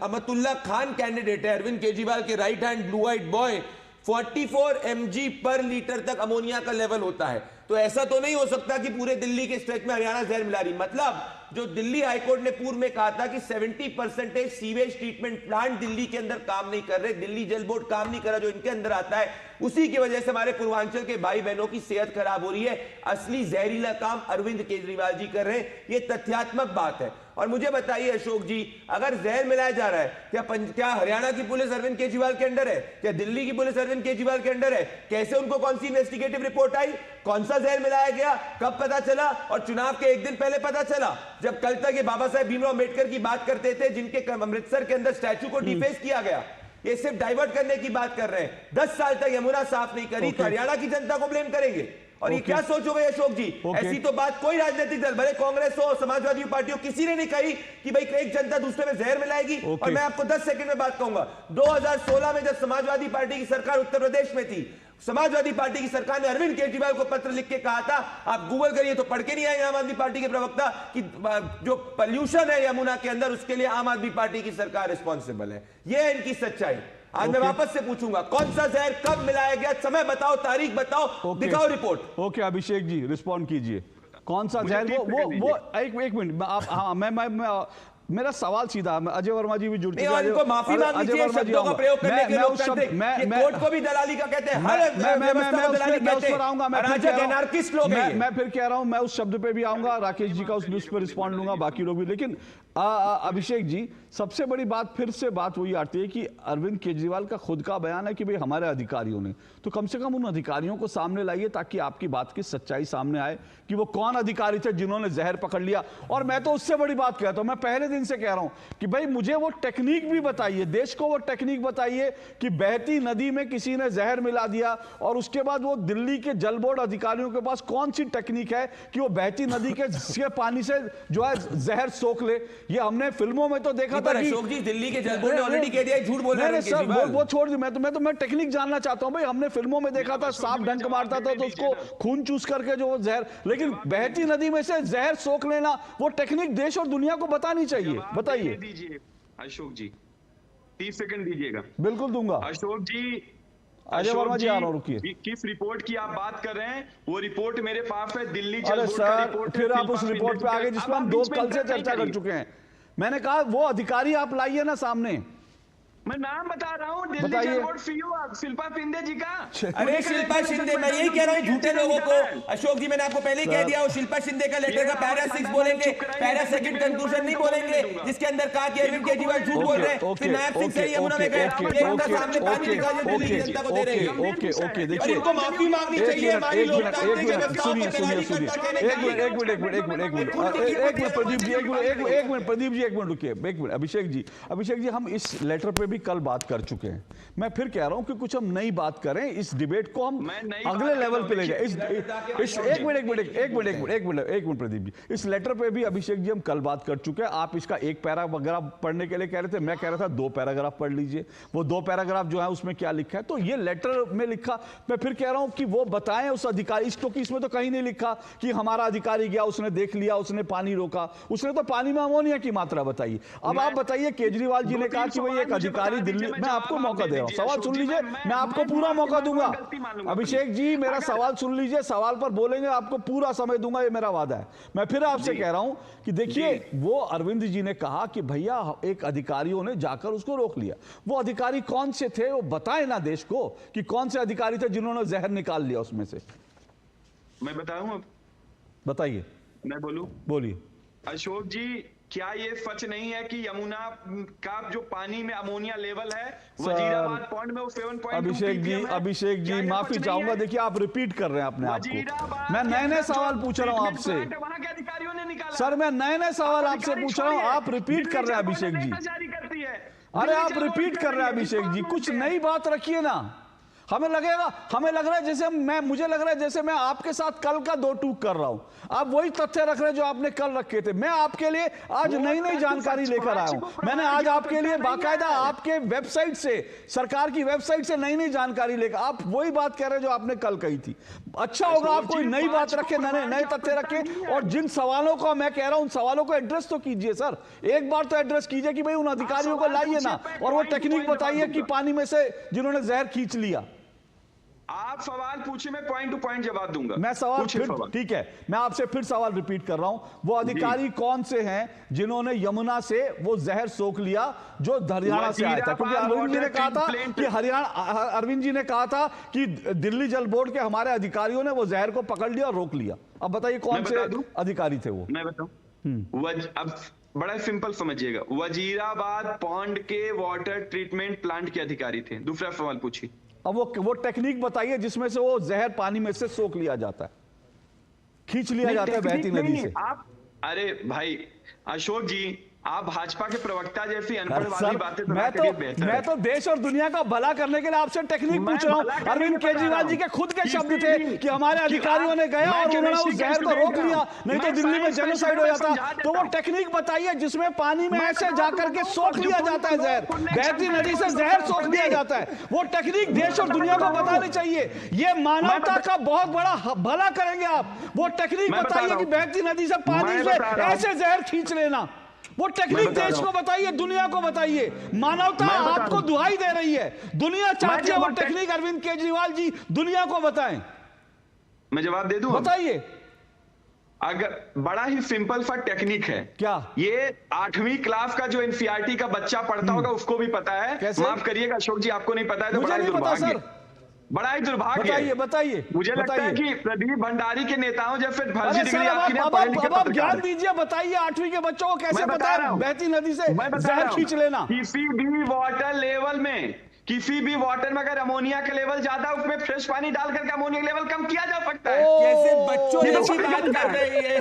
अमतुल्ला खान कैंडिडेट है, अरविंद केजरीवाल के right hand blue eyed boy, 44 mg पर लीटर तक अमोनिया का लेवल होता है। तो ऐसा तो नहीं हो सकता कि पूरे दिल्ली के स्ट्रेच में हरियाणा जहर मिला रही। मतलब जो दिल्ली हाईकोर्ट ने पूर्व में कहा था कि 70% सीवेज ट्रीटमेंट प्लांट दिल्ली के अंदर काम नहीं कर रहे, दिल्ली जल बोर्ड काम नहीं कर रहा जो इनके अंदर आता है, उसी की वजह से हमारे पूर्वांचल के भाई बहनों की सेहत खराब हो रही है। असली जहरीला काम अरविंद केजरीवाल जी कर रहे हैं, ये तथ्यात्मक बात है। और मुझे बताइए अशोक जी, अगर जहर मिलाया जा रहा है, क्या हरियाणा की पुलिस अरविंद केजरीवाल के अंडर है? क्या दिल्ली की पुलिस अरविंद केजरीवाल के अंडर है? कैसे उनको कौन सी इन्वेस्टिगेटिव रिपोर्ट आई, कौन सा जहर मिलाया गया, कब पता चला? और चुनाव के एक दिन पहले पता चला, जब कल तक ये बाबा साहेब भीमराव अम्बेडकर की बात करते थे, जिनके अमृतसर के अंदर स्टैच्यू को डिफेस किया गया। ये सिर्फ डाइवर्ट करने की बात कर रहे हैं। 10 साल तक यमुना साफ नहीं करी, तो हरियाणा की जनता को ब्लेम करेंगे। और ये क्या सोच हो गई अशोक जी? ऐसी तो बात कोई राजनीतिक दल, भले कांग्रेस हो, समाजवादी पार्टी हो, किसी ने नहीं कही कि भाई एक जनता दूसरे में जहर मिलाएगी। और मैं आपको 10 सेकंड में बात कहूंगा, 2016 में जब समाजवादी पार्टी की सरकार उत्तर प्रदेश में थी, समाजवादी पार्टी की सरकार ने अरविंद केजरीवाल को पत्र लिख के कहा था, आप गूगल करिए तो पढ़ के नहीं आएंगे आम आदमी पार्टी के प्रवक्ता, कि जो पोल्यूशन है यमुना के अंदर उसके लिए आम आदमी पार्टी की सरकार रिस्पॉन्सिबल है। यह है इनकी सच्चाई। आज मैं वापस से पूछूंगा कौन सा जहर कब मिलाया गया, समय बताओ, तारीख बताओ, दिखाओ report. Okay Abhishek ji respond कीजिए, कौन सा जहर वो एक मिनट आप, हाँ मैं मेरा सवाल सीधा, अजय वर्मा जी भी जुड़ चुके हैं, उनको माफी मांगनी चाहिए शब्दों का प्रयोग करने के लोग करते हैं, ये कोर्ट को भी दलाली का कहते हैं, हर व्यवस्था को दलाली कहते हैं, अराजक एनार्किस्ट लोग हैं। मैं फिर कह रहा हूं, मैं उस शब्द पे भी आऊंगा, राकेश जी का उस पर रिस्पॉन्ड लूंगा, बाकी लोग भी। लेकिन अभिषेक जी सबसे बड़ी बात फिर से बात वही आती है कि अरविंद केजरीवाल का खुद का बयान है कि भाई हमारे अधिकारियों ने, तो कम से कम उन अधिकारियों को सामने लाइए ताकि आपकी बात की सच्चाई सामने आए कि वो कौन अधिकारी थे जिन्होंने जहर पकड़ लिया। और मैं तो उससे बड़ी बात कहता हूं, मैं पहले दिन से कह रहा हूं कि भाई मुझे वो टेक्निक भी बताइए, देश को वो टेक्निक बताइए कि बहती नदी में किसी ने जहर मिला दिया और उसके बाद वो दिल्ली के जल बोर्ड अधिकारियों के पास कौन सी टेक्निक है कि वो बहती नदी के पानी से जो है जहर सोख ले। ये हमने फिल्मों में तो देखा था कि अशोक जी दिल्ली के जल बोर्ड ने ऑलरेडी कह दिया, झूठ बोल रहे हैं सर, वो छोड़ दी, मैं टेक्निक जानना चाहता हूं। भाई हमने फिल्मों में देखा था सांप डंक मारता था तो उसको खून चूस करके जो जहर, लेकिन बहती नदी में से जहर सोख लेना वो टेक्निक देश और दुनिया को बतानी चाहिए। बताइए दीजिए अशोक जी, 30 सेकंड दीजिएगा। बिल्कुल दूंगा अशोक जी। अजय वर्मा जी आ रहा हूं, रुकिए। किस रिपोर्ट की आप बात कर रहे हैं? वो रिपोर्ट मेरे पास है, दिल्ली जल अरे बोर्ड का सर रिपोर्ट। फिर आप उस रिपोर्ट पे आगे जिसमें हम 2 कल से चर्चा कर चुके हैं, मैंने कहा वो अधिकारी आप लाइए ना सामने। मैं नाम बता रहा हूँ, दिल्ली जल बोर्ड सीईओ शिल्पा शिंदे जी का। अरे शिल्पा शिंदे, मैं यही कह रहा हूँ झूठे लोगों को। अशोक जी मैंने आपको पहले ही कह दिया, वो शिल्पा शिंदे का लेटर का पैरा 6 बोलेंगे, पैरा 2 कंक्लूजन नहीं बोलेंगे, जिसके अंदर कहा कि अरविंद केजरीवाल झूठ बोल रहे हैं। फिर नायब सिंह से यमुना में गए, सामने पानी निकाल दिल्ली की जनता को दे रहे हैं। ओके देखिए, इनको माफी मांगनी चाहिए हमारी लोकतांत्रिक व्यवस्थाओं को दलाली करता कहने का। एक मिनट प्रदीप जी, एक मिनट रुकिए, एक मिनट। अभिषेक जी हम इस लेटर पे भी कल बात कर चुके हैं। मैं फिर कह रहा हूं कि कुछ हम नई बात करें, इस डिबेट को हम अगले लेवल पे ले जाए। एक मिनट प्रदीप जी, इस लेटर पे भी अभिषेक जी हम कल बात कर चुके हैं। आप इसका एक पैराग्राफ पढ़ने के लिए कह रहे थे, मैं कह रहा था 2 पैराग्राफ पढ़ लीजिए। वो 2 पैराग्राफ जो है उसमें क्या लिखा है, तो ये लेटर में लिखा, मैं फिर कह रहा हूं कि वो बताएं उस अधिकारी, क्योंकि इसमें तो कहीं नहीं लिखा कि हमारा अधिकारी गया, उसने देख लिया, उसने पानी रोका, उसने तो पानी में अमोनिया की मात्रा बताई। अब आप बताइए, केजरीवाल जी ने कहा कि भाई एक अधिकारी दिल्ली, मैं आपको मौका दे रहा हूं, सवाल सुन लीजिए, मैं आपको पूरा मौका दूंगा। अभिषेक जी मेरा सवाल सुन लीजिए, सवाल पर बोलेंगे आपको पूरा समय दूंगा, ये मेरा वादा है। मैं फिर आपसे कह रहा हूं कि देखिए, वो अरविंद जी ने कहा कि भैया एक अधिकारियों ने जाकर उसको रोक लिया। वो अधिकारी कौन से थे वो बताएं ना देश को कि कौन से अधिकारी थे जिन्होंने जहर निकाल लिया उसमें से। मैं बताऊं अब? बताइए। मैं बोलूं? बोलिए। अशोक जी, क्या ये सच नहीं है कि यमुना का जो पानी में अमोनिया लेवल है वजीराबाद पॉइंट में वो 7.2 अभिषेक जी माफी चाहूंगा, देखिए आप रिपीट कर रहे हैं अपने आप को। मैं नए सवाल पूछ रहा हूं आपसे, वहां के अधिकारियों ने निकाला। सर मैं नए सवाल आपसे पूछ रहा हूं, आप रिपीट कर रहे हैं अभिषेक जी। अरे आप रिपीट कर रहे हैं अभिषेक जी, कुछ नई बात रखिए ना। हमें लग रहा है जैसे मुझे लग रहा है जैसे मैं आपके साथ कल का 2 टूक कर रहा हूं। आप वही तथ्य रख रहे हैं जो आपने कल रखे थे। मैं आपके लिए आज नई जानकारी लेकर आया हूं। मैंने आज आपके लिए बाकायदा आपके वेबसाइट से, सरकार की वेबसाइट से नई जानकारी लेकर, आप वही बात कह रहे हैं जो आपने कल कही थी। अच्छा होगा आप कोई नई बात रखे, नए तथ्य रखे, और जिन सवालों को मैं कह रहा हूं उन सवालों को एड्रेस तो कीजिए सर। एक बार तो एड्रेस कीजिए कि भाई उन अधिकारियों को लाइए ना, और वो टेक्निक बताइए कि पानी में से जिन्होंने जहर खींच लिया। आप सवाल पूछे, मैं पॉइंट टू पॉइंट जवाब दूंगा। मैं सवाल फिर, ठीक है, मैं आपसे फिर सवाल रिपीट कर रहा हूं। वो अधिकारी कौन से हैं जिन्होंने यमुना से वो जहर सोख लिया जो हरियाणा से आया था? क्योंकि अरविंद जी ने कहा था कि अरविंद जी ने कहा था कि दिल्ली जल बोर्ड के हमारे अधिकारियों ने वो जहर को पकड़ लिया और रोक लिया। अब बताइए कौन से अधिकारी थे वो? मैं बताऊं? अब बड़ा सिंपल समझिएगा, वजीराबाद पॉन्ड के वाटर ट्रीटमेंट प्लांट के अधिकारी थे। दूसरा सवाल पूछिए। अब वो टेक्निक बताइए जिसमें से वो जहर पानी में से सोख लिया जाता है, खींच लिया जाता है बहती नदी से। आप, अरे भाई अशोक जी, आप भाजपा के प्रवक्ता जैसी अनपढ़ वाली बातें मैं तो देश और दुनिया का भला करने के लिए आपसे टेक्निक पूछ रहा हूं। अरविंद केजरीवाल जी के खुद के शब्द थे कि हमारे अधिकारियों ने गया और उन्होंने उस जहर को रोक लिया, नहीं तो दिल्ली में जेनोसाइड हो जाता। तो वो टेक्निक बताइए जिसमें पानी में ऐसे जाकर के सोख लिया जाता है जहर, बहती नदी से जहर सोख लिया जाता है। वो टेक्निक देश और दुनिया को बतानी चाहिए। ये मानवता का बहुत बड़ा भला करेंगे आप। वो टेक्निक बताइए कि बहती नदी से पानी से ऐसे जहर खींच लेना। वो टेक्निक देश को बताइए, दुनिया को बताइए। मानवता आपको दुहाई दे रही है, दुनिया चाहती है वो टेक्निक अरविंद केजरीवाल जी दुनिया को बताएं। मैं जवाब दे दूं? बताइए। अगर बड़ा ही सिंपल सा टेक्निक है। क्या? ये 8वीं क्लास का जो एनसीईआरटी का बच्चा पढ़ता होगा उसको भी पता है। माफ करिएगा अशोक जी, आपको नहीं पता है तो बड़ा ही दुर्भाग्य, बड़ा ही दुर्भाग्य। बताइए बताइए। मुझे लगता है कि प्रदीप भंडारी के नेताओं जैसे फर्जी डिग्री आप ज्ञान दीजिए, बताइए 8वीं के बच्चों को कैसे पता है बहती नदी से जहर खींच लेना। किसी भी वाटर लेवल में, किसी भी वाटर में अगर अमोनिया का लेवल ज्यादा उसमें फ्रेश पानी डाल करके अमोनिया का लेवल कम किया जा सकता है। कैसे बच्चों जैसी बात कर रही है।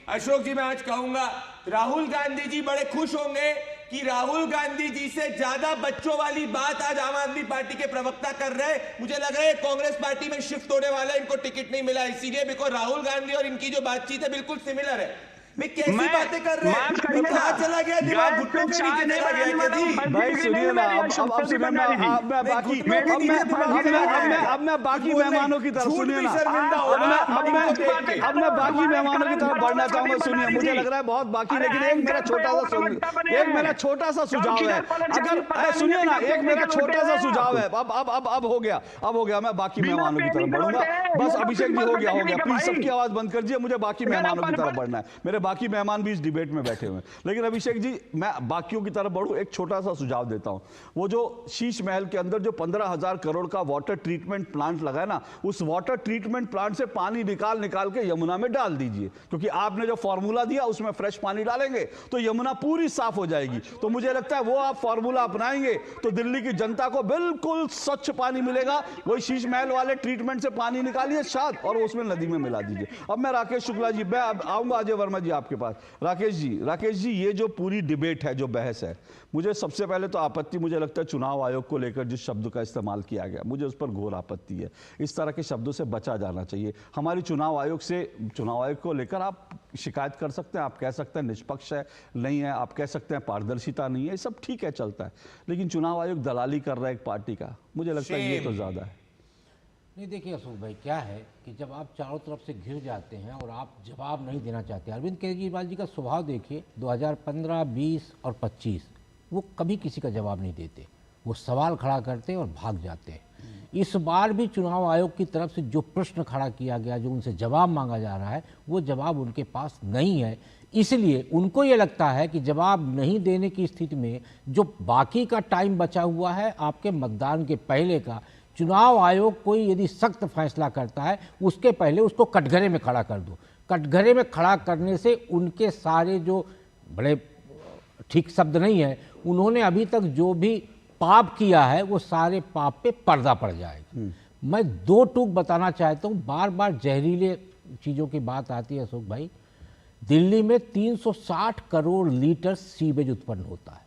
अशोक जी मैं आज कहूंगा राहुल गांधी जी बड़े खुश होंगे कि राहुल गांधी जी से ज्यादा बच्चों वाली बात आज आम आदमी पार्टी के प्रवक्ता कर रहे हैं। मुझे लग रहा है कांग्रेस पार्टी में शिफ्ट होने वाला है, इनको टिकट नहीं मिला इसीलिए, बिकॉज राहुल गांधी और इनकी जो बातचीत है बिल्कुल सिमिलर है। मैं कैसी बातें कर रहे हैं, कहां चला गया दिमाग, घुटनों के नीचे चला गया जी। भाई सुनिए ना, अब सुनिए ना, अब मैं बाकी मेहमानों की तरफ, सुनिए ना, अब मैं बाकी मेहमानों की तरफ बढ़ना चाहूंगा। सुनिए, मुझे लग रहा है बहुत बाकी, लेकिन एक मेरा छोटा सा सुझाव है। अगर सुनिए ना, एक मेरा छोटा सा सुझाव है। अब हो गया, मैं बाकी मेहमानों की तरफ बढ़ूंगा। बस अभिषेक जी हो गया, प्लीज सबकी आवाज बंद कर दीजिए, मुझे बाकी मेहमानों की तरफ बढ़ना है। मेरे बाकी मेहमान भी इस डिबेट में बैठे हुए हैं, लेकिन अभिषेक जी मैं बाकियों की तरफ बढ़ूं, एक छोटा सा सुझाव देता हूं। वो जो शीश महल के अंदर जो 15,000 करोड़ का वाटर ट्रीटमेंट प्लांट लगा है ना, उस वाटर ट्रीटमेंट प्लांट से पानी निकाल के यमुना में डाल दीजिए, क्योंकि आपने जो फॉर्मूला दिया उसमें फ्रेश पानी डालेंगे तो यमुना पूरी साफ हो जाएगी। तो मुझे लगता है वो आप फॉर्मूला अपनाएंगे तो दिल्ली की जनता को बिल्कुल स्वच्छ पानी मिलेगा। वही शीश महल वाले ट्रीटमेंट से पानी निकालिए शायद और उसमें नदी में मिला दीजिए। अब मैं राकेश शुक्ला जी, मैं आऊंगा अजय वर्मा जी आपके पास। राकेश जी, ये जो पूरी डिबेट है, जो बहस है, मुझे सबसे पहले तो आपत्ति मुझे लगता है चुनाव आयोग को लेकर जिस शब्द का इस्तेमाल किया गया, मुझे उस पर घोर आपत्ति है। इस तरह के शब्दों से बचा जाना चाहिए। हमारी चुनाव आयोग को लेकर आप शिकायत कर सकते हैं, आप कह सकते हैं निष्पक्ष है, नहीं है, आप कह सकते हैं पारदर्शिता नहीं है, सब ठीक है, चलता है। लेकिन चुनाव आयोग दलाली कर रहा है एक पार्टी का, मुझे लगता है ये तो ज्यादा है। नहीं, देखिए अशोक भाई, क्या है कि जब आप चारों तरफ से घिर जाते हैं और आप जवाब नहीं देना चाहते, अरविंद केजरीवाल जी का स्वभाव देखिए, 2015, 20 और 25 वो कभी किसी का जवाब नहीं देते, वो सवाल खड़ा करते और भाग जाते हैं। इस बार भी चुनाव आयोग की तरफ से जो प्रश्न खड़ा किया गया, जो उनसे जवाब मांगा जा रहा है, वो जवाब उनके पास नहीं है। इसलिए उनको ये लगता है कि जवाब नहीं देने की स्थिति में जो बाकी का टाइम बचा हुआ है आपके मतदान के पहले का, चुनाव आयोग कोई यदि सख्त फैसला करता है उसके पहले उसको कटघरे में खड़ा कर दो। कटघरे में खड़ा करने से उनके सारे जो बड़े ठीक शब्द नहीं है, उन्होंने अभी तक जो भी पाप किया है वो सारे पाप पे पर्दा पड़ जाएगा। मैं दो टूक बताना चाहता हूँ, बार बार जहरीले चीज़ों की बात आती है अशोक भाई। दिल्ली में 360 करोड़ लीटर सीवेज उत्पन्न होता है,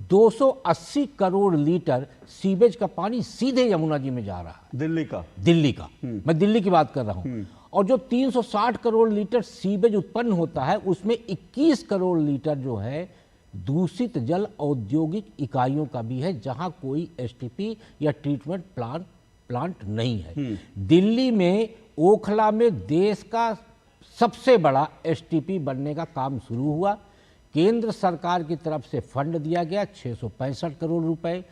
280 करोड़ लीटर सीवेज का पानी सीधे यमुना जी में जा रहा है। दिल्ली का मैं दिल्ली की बात कर रहा हूं। और जो 360 करोड़ लीटर सीवेज उत्पन्न होता है उसमें 21 करोड़ लीटर जो है दूषित जल औद्योगिक इकाइयों का भी है, जहां कोई एसटीपी या ट्रीटमेंट प्लांट नहीं है। दिल्ली में ओखला में देश का सबसे बड़ा एसटीपी बनने का काम शुरू हुआ। केंद्र सरकार की तरफ से फंड दिया गया 665 करोड़ रुपए,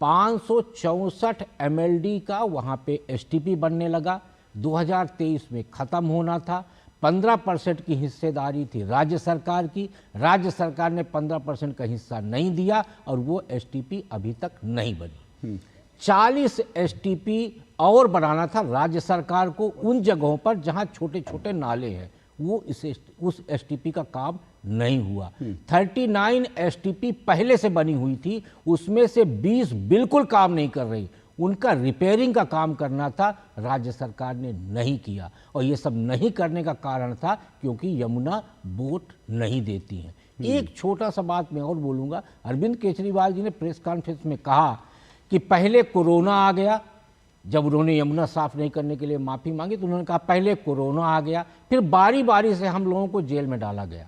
564 एमएलडी का वहां पे एसटीपी बनने लगा। 2023 में खत्म होना था। 15% की हिस्सेदारी थी राज्य सरकार की, राज्य सरकार ने 15% का हिस्सा नहीं दिया और वो एसटीपी अभी तक नहीं बनी। 40 एसटीपी और बनाना था राज्य सरकार को उन जगहों पर जहां छोटे छोटे नाले हैं, वो उस एसटीपी का काम नहीं हुआ। 39 एसटीपी पहले से बनी हुई थी, उसमें से 20 बिल्कुल काम नहीं कर रही, उनका रिपेयरिंग का काम करना था, राज्य सरकार ने नहीं किया। और ये सब नहीं करने का कारण था क्योंकि यमुना वोट नहीं देती है। एक छोटा सा बात मैं और बोलूँगा, अरविंद केजरीवाल जी ने प्रेस कॉन्फ्रेंस में कहा कि पहले कोरोना आ गया, जब उन्होंने यमुना साफ नहीं करने के लिए माफ़ी मांगी तो उन्होंने कहा पहले कोरोना आ गया, फिर बारी बारी से हम लोगों को जेल में डाला गया।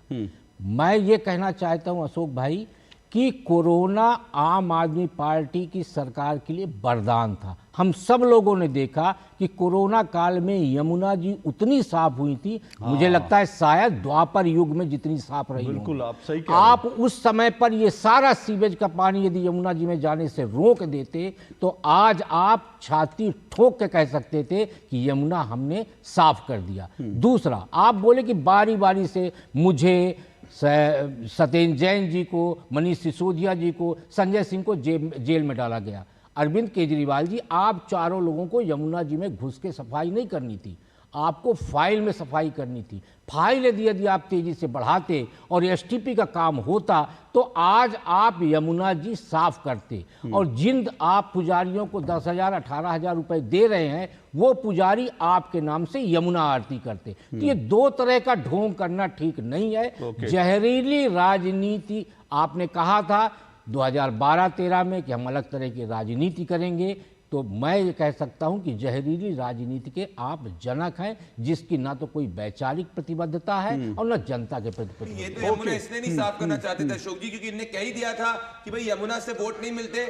मैं ये कहना चाहता हूँ अशोक भाई कि कोरोना आम आदमी पार्टी की सरकार के लिए वरदान था। हम सब लोगों ने देखा कि कोरोना काल में यमुना जी उतनी साफ हुई थी, मुझे लगता है शायद द्वापर युग में जितनी साफ रही। बिल्कुल होंगी। आप सही कह रहे हैं। आप उस समय पर ये सारा सीवेज का पानी यदि यमुना जी में जाने से रोक देते तो आज आप छाती ठोक के कह सकते थे कि यमुना हमने साफ कर दिया। दूसरा, आप बोले कि बारी बारी से मुझे, सत्येंद्र जैन जी को, मनीष सिसोदिया जी को, संजय सिंह को जेल में डाला गया। अरविंद केजरीवाल जी, आप चारों लोगों को यमुना जी में घुस के सफाई नहीं करनी थी, आपको फाइल में सफाई करनी थी। फाइल यदि आप तेजी से बढ़ाते और एसटीपी का काम होता तो आज आप यमुना जी साफ करते। और जिन आप पुजारियों को 10,000 18,000 रुपए दे रहे हैं वो पुजारी आपके नाम से यमुना आरती करते। तो ये दो तरह का ढोंग करना ठीक नहीं है। जहरीली राजनीति, आपने कहा था 2012-13 में कि हम अलग तरह की राजनीति करेंगे, तो मैं ये कह सकता हूं कि जहरीली राजनीति के आप जनक हैं, जिसकी ना तो कोई वैचारिक प्रतिबद्धता है और ना जनता के प्रति। ये तो यमुना इसलिए नहीं साफ करना चाहते थे अशोक जी, क्योंकि इन्हें कह ही दिया था कि भाई यमुना से वोट नहीं मिलते।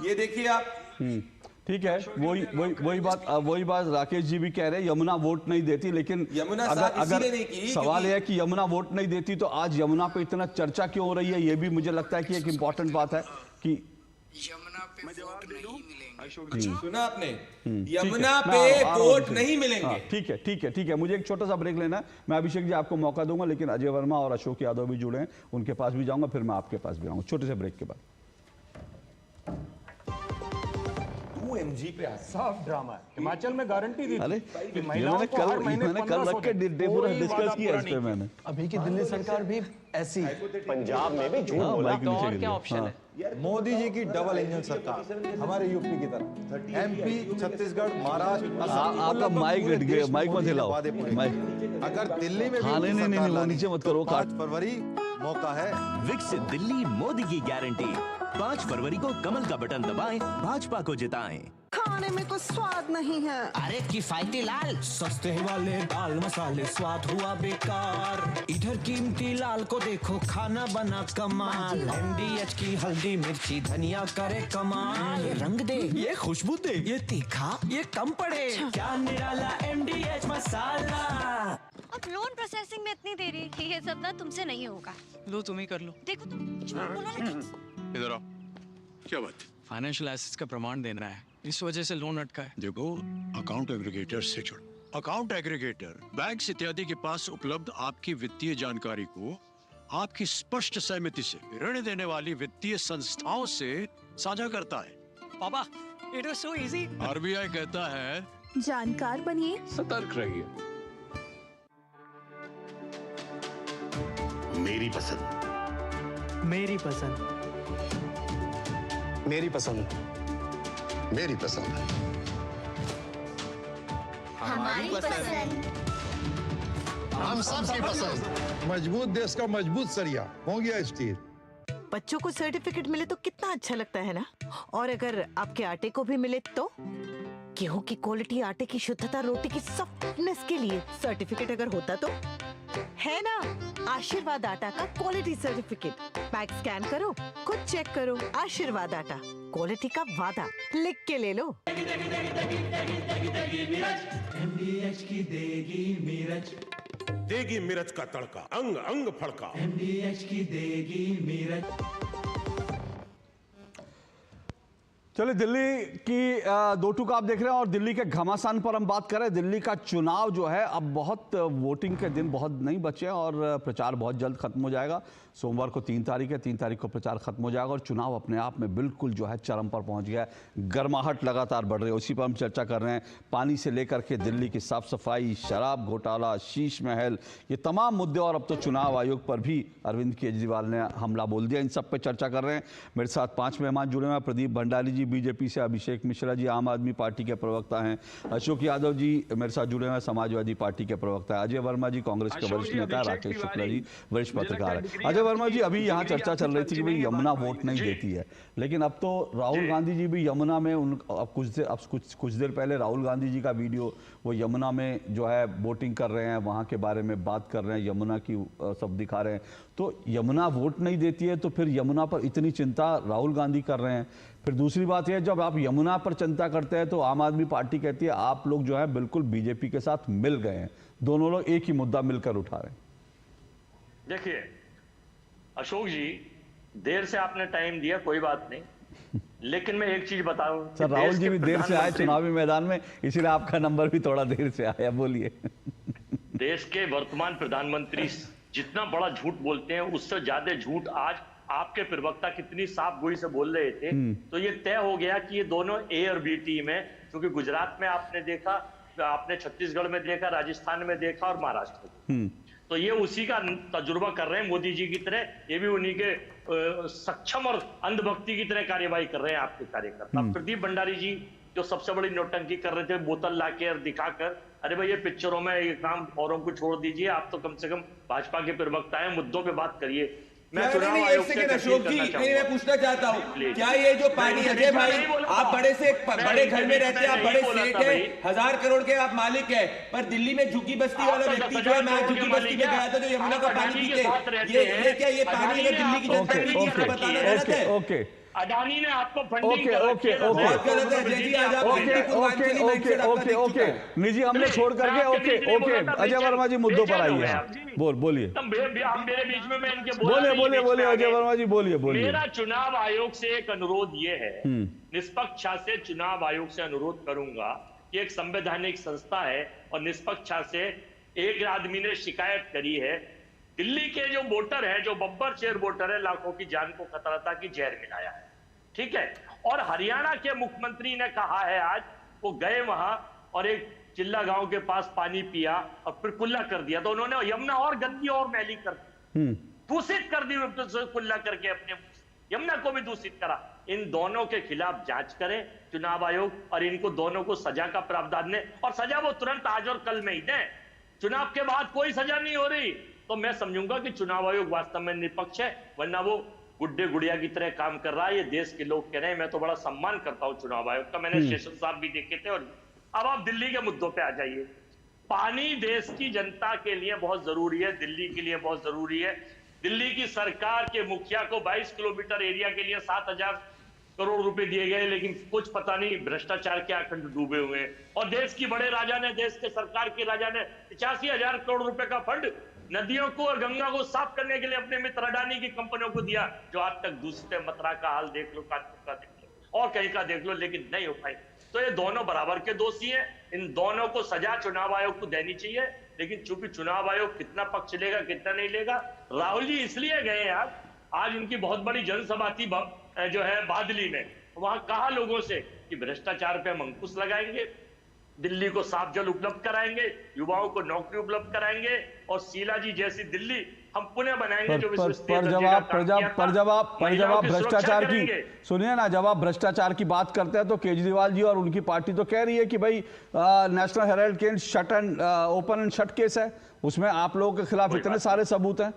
ये देखिए आप, ठीक है, वही बात राकेश जी भी कह रहे हैं, यमुना वोट नहीं देती। लेकिन यमुना अगर नहीं की, सवाल यह है कि यमुना वोट नहीं देती तो आज यमुना पे इतना चर्चा क्यों हो रही है, ये भी मुझे लगता है कि एक इंपॉर्टेंट बात है कि यमुना पे वोट नहीं मिलेंगे। सुना आपने, यमुना पे वोट नहीं मिलेंगे। ठीक है, मुझे एक छोटा सा ब्रेक लेना है। मैं अभिषेक जी आपको मौका दूंगा, लेकिन अजय वर्मा और अशोक यादव भी जुड़े हैं, उनके पास भी जाऊंगा, फिर मैं आपके पास भी आऊंगा छोटे से ब्रेक के बाद। एमजी पे साफ ड्रामा है। हिमाचल में गारंटी दी अरे कि महिलाओं को हर महीने मैंने कल रख के पूरा डिस्कस किया इस पे मैंने। अभी की दिल्ली सरकार भी ऐसी, पंजाब में भी झूठ बोला तो और क्या ऑप्शन है? मोदी जी की डबल इंजन सरकार हमारे यूपी की तरफ, एमपी, छत्तीसगढ़, महाराष्ट्र, आपका माइक गिर गया, माइक मत हिलाओ। अगर दिल्ली में नहीं, वो नीचे मत करो। 5 फरवरी मौका है। विकसित दिल्ली मोदी की गारंटी। 5 फरवरी को कमल का बटन दबाएं, भाजपा को जिताएं। खाने में कोई स्वाद नहीं है। अरे किफायती लाल, सस्ते वाले दाल मसाले स्वाद हुआ बेकार। इधर कीमती लाल को देखो, खाना बना कमाल। MDH की हल्दी मिर्ची धनिया करे कमाल। ये रंग दे, ये खुशबू दे, ये तीखा, ये कम पड़े। क्या निराला MDH मसाला। अब लोन प्रोसेसिंग में इतनी देरी, ये सब ना तुमसे नहीं होगा। लो तुम ही कर लो। देखो तुम झूठ बोलो ना। इधर आओ, क्या बात? फाइनेंशियल एसेट्स का प्रमाण देना है, इस वजह से लोन अटका है। देखो, अकाउंट एग्रीगेटर से जुड़ो। अकाउंट एग्रीगेटर बैंक इत्यादि के पास उपलब्ध आपकी वित्तीय जानकारी को आपकी स्पष्ट सहमति से ऋण देने वाली वित्तीय संस्थाओं से साझा करता है। पापा, it was so easy. RBI कहता है, जानकार बनिए, सतर्क रहिए। मेरी पसंद, मेरी पसंद, मेरी पसंद, मेरी पसंद, हमारी पसंद, हम सबकी पसंद। मजबूत देश का मजबूत सरिया हो गया स्टील। बच्चों को सर्टिफिकेट मिले तो कितना अच्छा लगता है ना। और अगर आपके आटे को भी मिले तो, गेहूं की क्वालिटी, आटे की शुद्धता, रोटी की सॉफ्टनेस के लिए सर्टिफिकेट अगर होता तो, है ना। आशीर्वाद आटा का क्वालिटी सर्टिफिकेट, पैक स्कैन करो, खुद चेक करो। आशीर्वाद आटा, क्वालिटी का वादा, लिख के ले लो। MDH की देगी मिर्च, देगी मिर्च का तड़का, अंग अंग फड़का। MDH की देगी मिर्च। चलिए, दिल्ली की दो टूक आप देख रहे हैं और दिल्ली के घमासान पर हम बात कर रहे हैं। दिल्ली का चुनाव जो है, अब बहुत वोटिंग के दिन बहुत नहीं बचे हैं और प्रचार बहुत जल्द खत्म हो जाएगा। सोमवार को 3 तारीख है, 3 तारीख को प्रचार खत्म हो जाएगा और चुनाव अपने आप में बिल्कुल जो है चरम पर पहुंच गया है। गर्माहट लगातार बढ़ रही है, उसी पर हम चर्चा कर रहे हैं। पानी से लेकर के दिल्ली की साफ सफाई, शराब घोटाला, शीश महल, ये तमाम मुद्दे और अब तो चुनाव आयोग पर भी अरविंद केजरीवाल ने हमला बोल दिया। इन सब पर चर्चा कर रहे हैं। मेरे साथ 5 मेहमान जुड़े हुए हैं। प्रदीप भंडारी जी बीजेपी से, अभिषेक मिश्रा जी आम आदमी पार्टी के प्रवक्ता हैं, अशोक यादव जी मेरे साथ जुड़े हुए हैं, समाजवादी पार्टी के प्रवक्ता है, अजय वर्मा जी कांग्रेस के वरिष्ठ नेता, राकेश शुक्ला जी वरिष्ठ पत्रकार है। अजय वर्मा जी, अभी यहाँ चर्चा चल रही थी कि भाई यमुना वोट नहीं देती है, लेकिन अब तो राहुल गांधी जी भी यमुना में कुछ देर पहले राहुल गांधी जी का वीडियो वो यमुना में जो है वोटिंग कर रहे हैं, वहाँ के बारे में बात कर रहे हैं, यमुना की सब दिखा रहे हैं। तो यमुना वोट नहीं देती है तो फिर यमुना पर इतनी चिंता राहुल गांधी कर रहे हैं, फिर दूसरी बात यह, जब आप यमुना पर चिंता करते हैं तो आम आदमी पार्टी कहती है आप लोग जो है बिल्कुल बीजेपी के साथ मिल गए हैं, दोनों लोग एक ही मुद्दा मिलकर उठा रहे हैं। देखिए अशोक जी, देर से आपने टाइम दिया, कोई बात नहीं, लेकिन मैं एक चीज बताऊं सर, राहुल जी भी देर से आए चुनावी मैदान में, इसीलिए आपका नंबर भी थोड़ा देर से आया। बोलिए। देश के वर्तमान प्रधानमंत्री जितना बड़ा झूठ बोलते हैं उससे ज्यादा झूठ आज आपके प्रवक्ता कितनी साफ गोई से बोल रहे थे। तो ये तय हो गया कि ये दोनों ए और बी टीम है, क्योंकि गुजरात में आपने देखा, आपने छत्तीसगढ़ में देखा, राजस्थान में देखा और महाराष्ट्र में, तो ये उसी का तजुर्बा कर रहे हैं मोदी जी की तरह, ये भी उन्हीं के सक्षम और अंधभक्ति की तरह कार्यवाही कर रहे हैं आपके कार्यकर्ता। प्रदीप भंडारी जी जो सबसे बड़ी नौटंकी कर रहे थे, बोतल लाके और दिखाकर, अरे भाई ये पिक्चरों में ये काम औरों को छोड़ दीजिए, आप तो कम से कम भाजपा के प्रवक्ता हैं, मुद्दों पे बात करिए। मैं चुनाव आयोग से अशोक जी, मैं पूछना चाहता हूँ, क्या ये जो पानी, अजय भाई आप बड़े से बड़े घर में रहते हैं, आप बड़े सेठ हैं, 1000 करोड़ के आप मालिक हैं, पर दिल्ली में झुग्गी बस्ती वाला व्यक्ति जो है, मैं झुग्गी बस्ती में गया था, जो यमुना का पानी पीते, ये क्या ये पानी अगर दिल्ली की जनता पीती है तो बताना गलत है? ओके, अडानी ने आपको फंडिंग ओके निजी हमने छोड़ करके ओके अजय वर्मा जी मुद्दों पर आइए, बोलिए। मेरे बीच में मैं इनके बोलिए अजय वर्मा जी, बोलिए। मेरा चुनाव आयोग से एक अनुरोध ये है, निष्पक्षता से चुनाव आयोग से अनुरोध करूंगा कि एक संवैधानिक संस्था है और निष्पक्षता से एक आदमी ने शिकायत करी है, दिल्ली के जो वोटर है, जो बब्बर शेर वोटर है, लाखों की जान को खतरा था कि जहर मिलाया है, ठीक है। और हरियाणा के मुख्यमंत्री ने कहा है, आज वो गए वहां और एक चिल्ला गांव के पास पानी पिया और फिर कुल्ला कर दिया, तो उन्होंने यमुना और गंदी और मैली कर दी, दूषित कर दी कुल्ला करके, अपने यमुना को भी दूषित करा। इन दोनों के खिलाफ जांच करें चुनाव आयोग और इनको दोनों को सजा का प्रावधान दें, और सजा वो तुरंत आज और कल में ही दें, चुनाव के बाद कोई सजा नहीं हो रही तो मैं समझूंगा कि चुनाव आयोग वास्तव में निष्पक्ष है, वरना वो गुड्डे गुड़िया की तरह काम कर रहा है। ये देश के लोग कह रहे हैं, मैं तो बड़ा सम्मान करता हूं चुनाव आयोग का, मैंने शेषन साहब भी देखे थे। और अब आप दिल्ली के मुद्दों पे आ जाइए। पानी देश की जनता के लिए बहुत जरूरी है, दिल्ली के लिए बहुत जरूरी है। दिल्ली की सरकार के मुखिया को 22 किलोमीटर एरिया के लिए 7,000 करोड़ रुपए दिए गए, लेकिन कुछ पता नहीं भ्रष्टाचार के आखंड डूबे हुए हैं। और देश की बड़े राजा ने, देश के सरकार के राजा ने 85,000 करोड़ रुपए का फंड नदियों को और गंगा को साफ करने के लिए अपने मित्र अडानी की कंपनियों को दिया, जो आज तक दूषित है। मथुरा का हाल देख लो, कानपुर का देख लो और कहीं का देख लो, लेकिन नहीं हो पाई। तो ये दोनों बराबर के दोषी हैं, इन दोनों को सजा चुनाव आयोग को देनी चाहिए। लेकिन चूंकि चुनाव आयोग कितना पक्ष लेगा कितना नहीं लेगा, राहुल जी इसलिए गए आज उनकी बहुत बड़ी जनसभा थी जो है बादली में, वहां कहा लोगों से कि भ्रष्टाचार पे हम अंकुश लगाएंगे, दिल्ली को साफ जल उपलब्ध कराएंगे, युवाओं को नौकरी उपलब्ध कराएंगे और शीला जी जैसी दिल्ली हम पुनः बनाएंगे। जो पर जब आप भ्रष्टाचार की सुनिए ना, जब आप भ्रष्टाचार की बात करते हैं तो केजरीवाल जी और उनकी पार्टी तो कह रही है कि भाई नेशनल हेराल्ड के shut and open and shut case है, उसमें आप लोगों के खिलाफ इतने सारे सबूत हैं।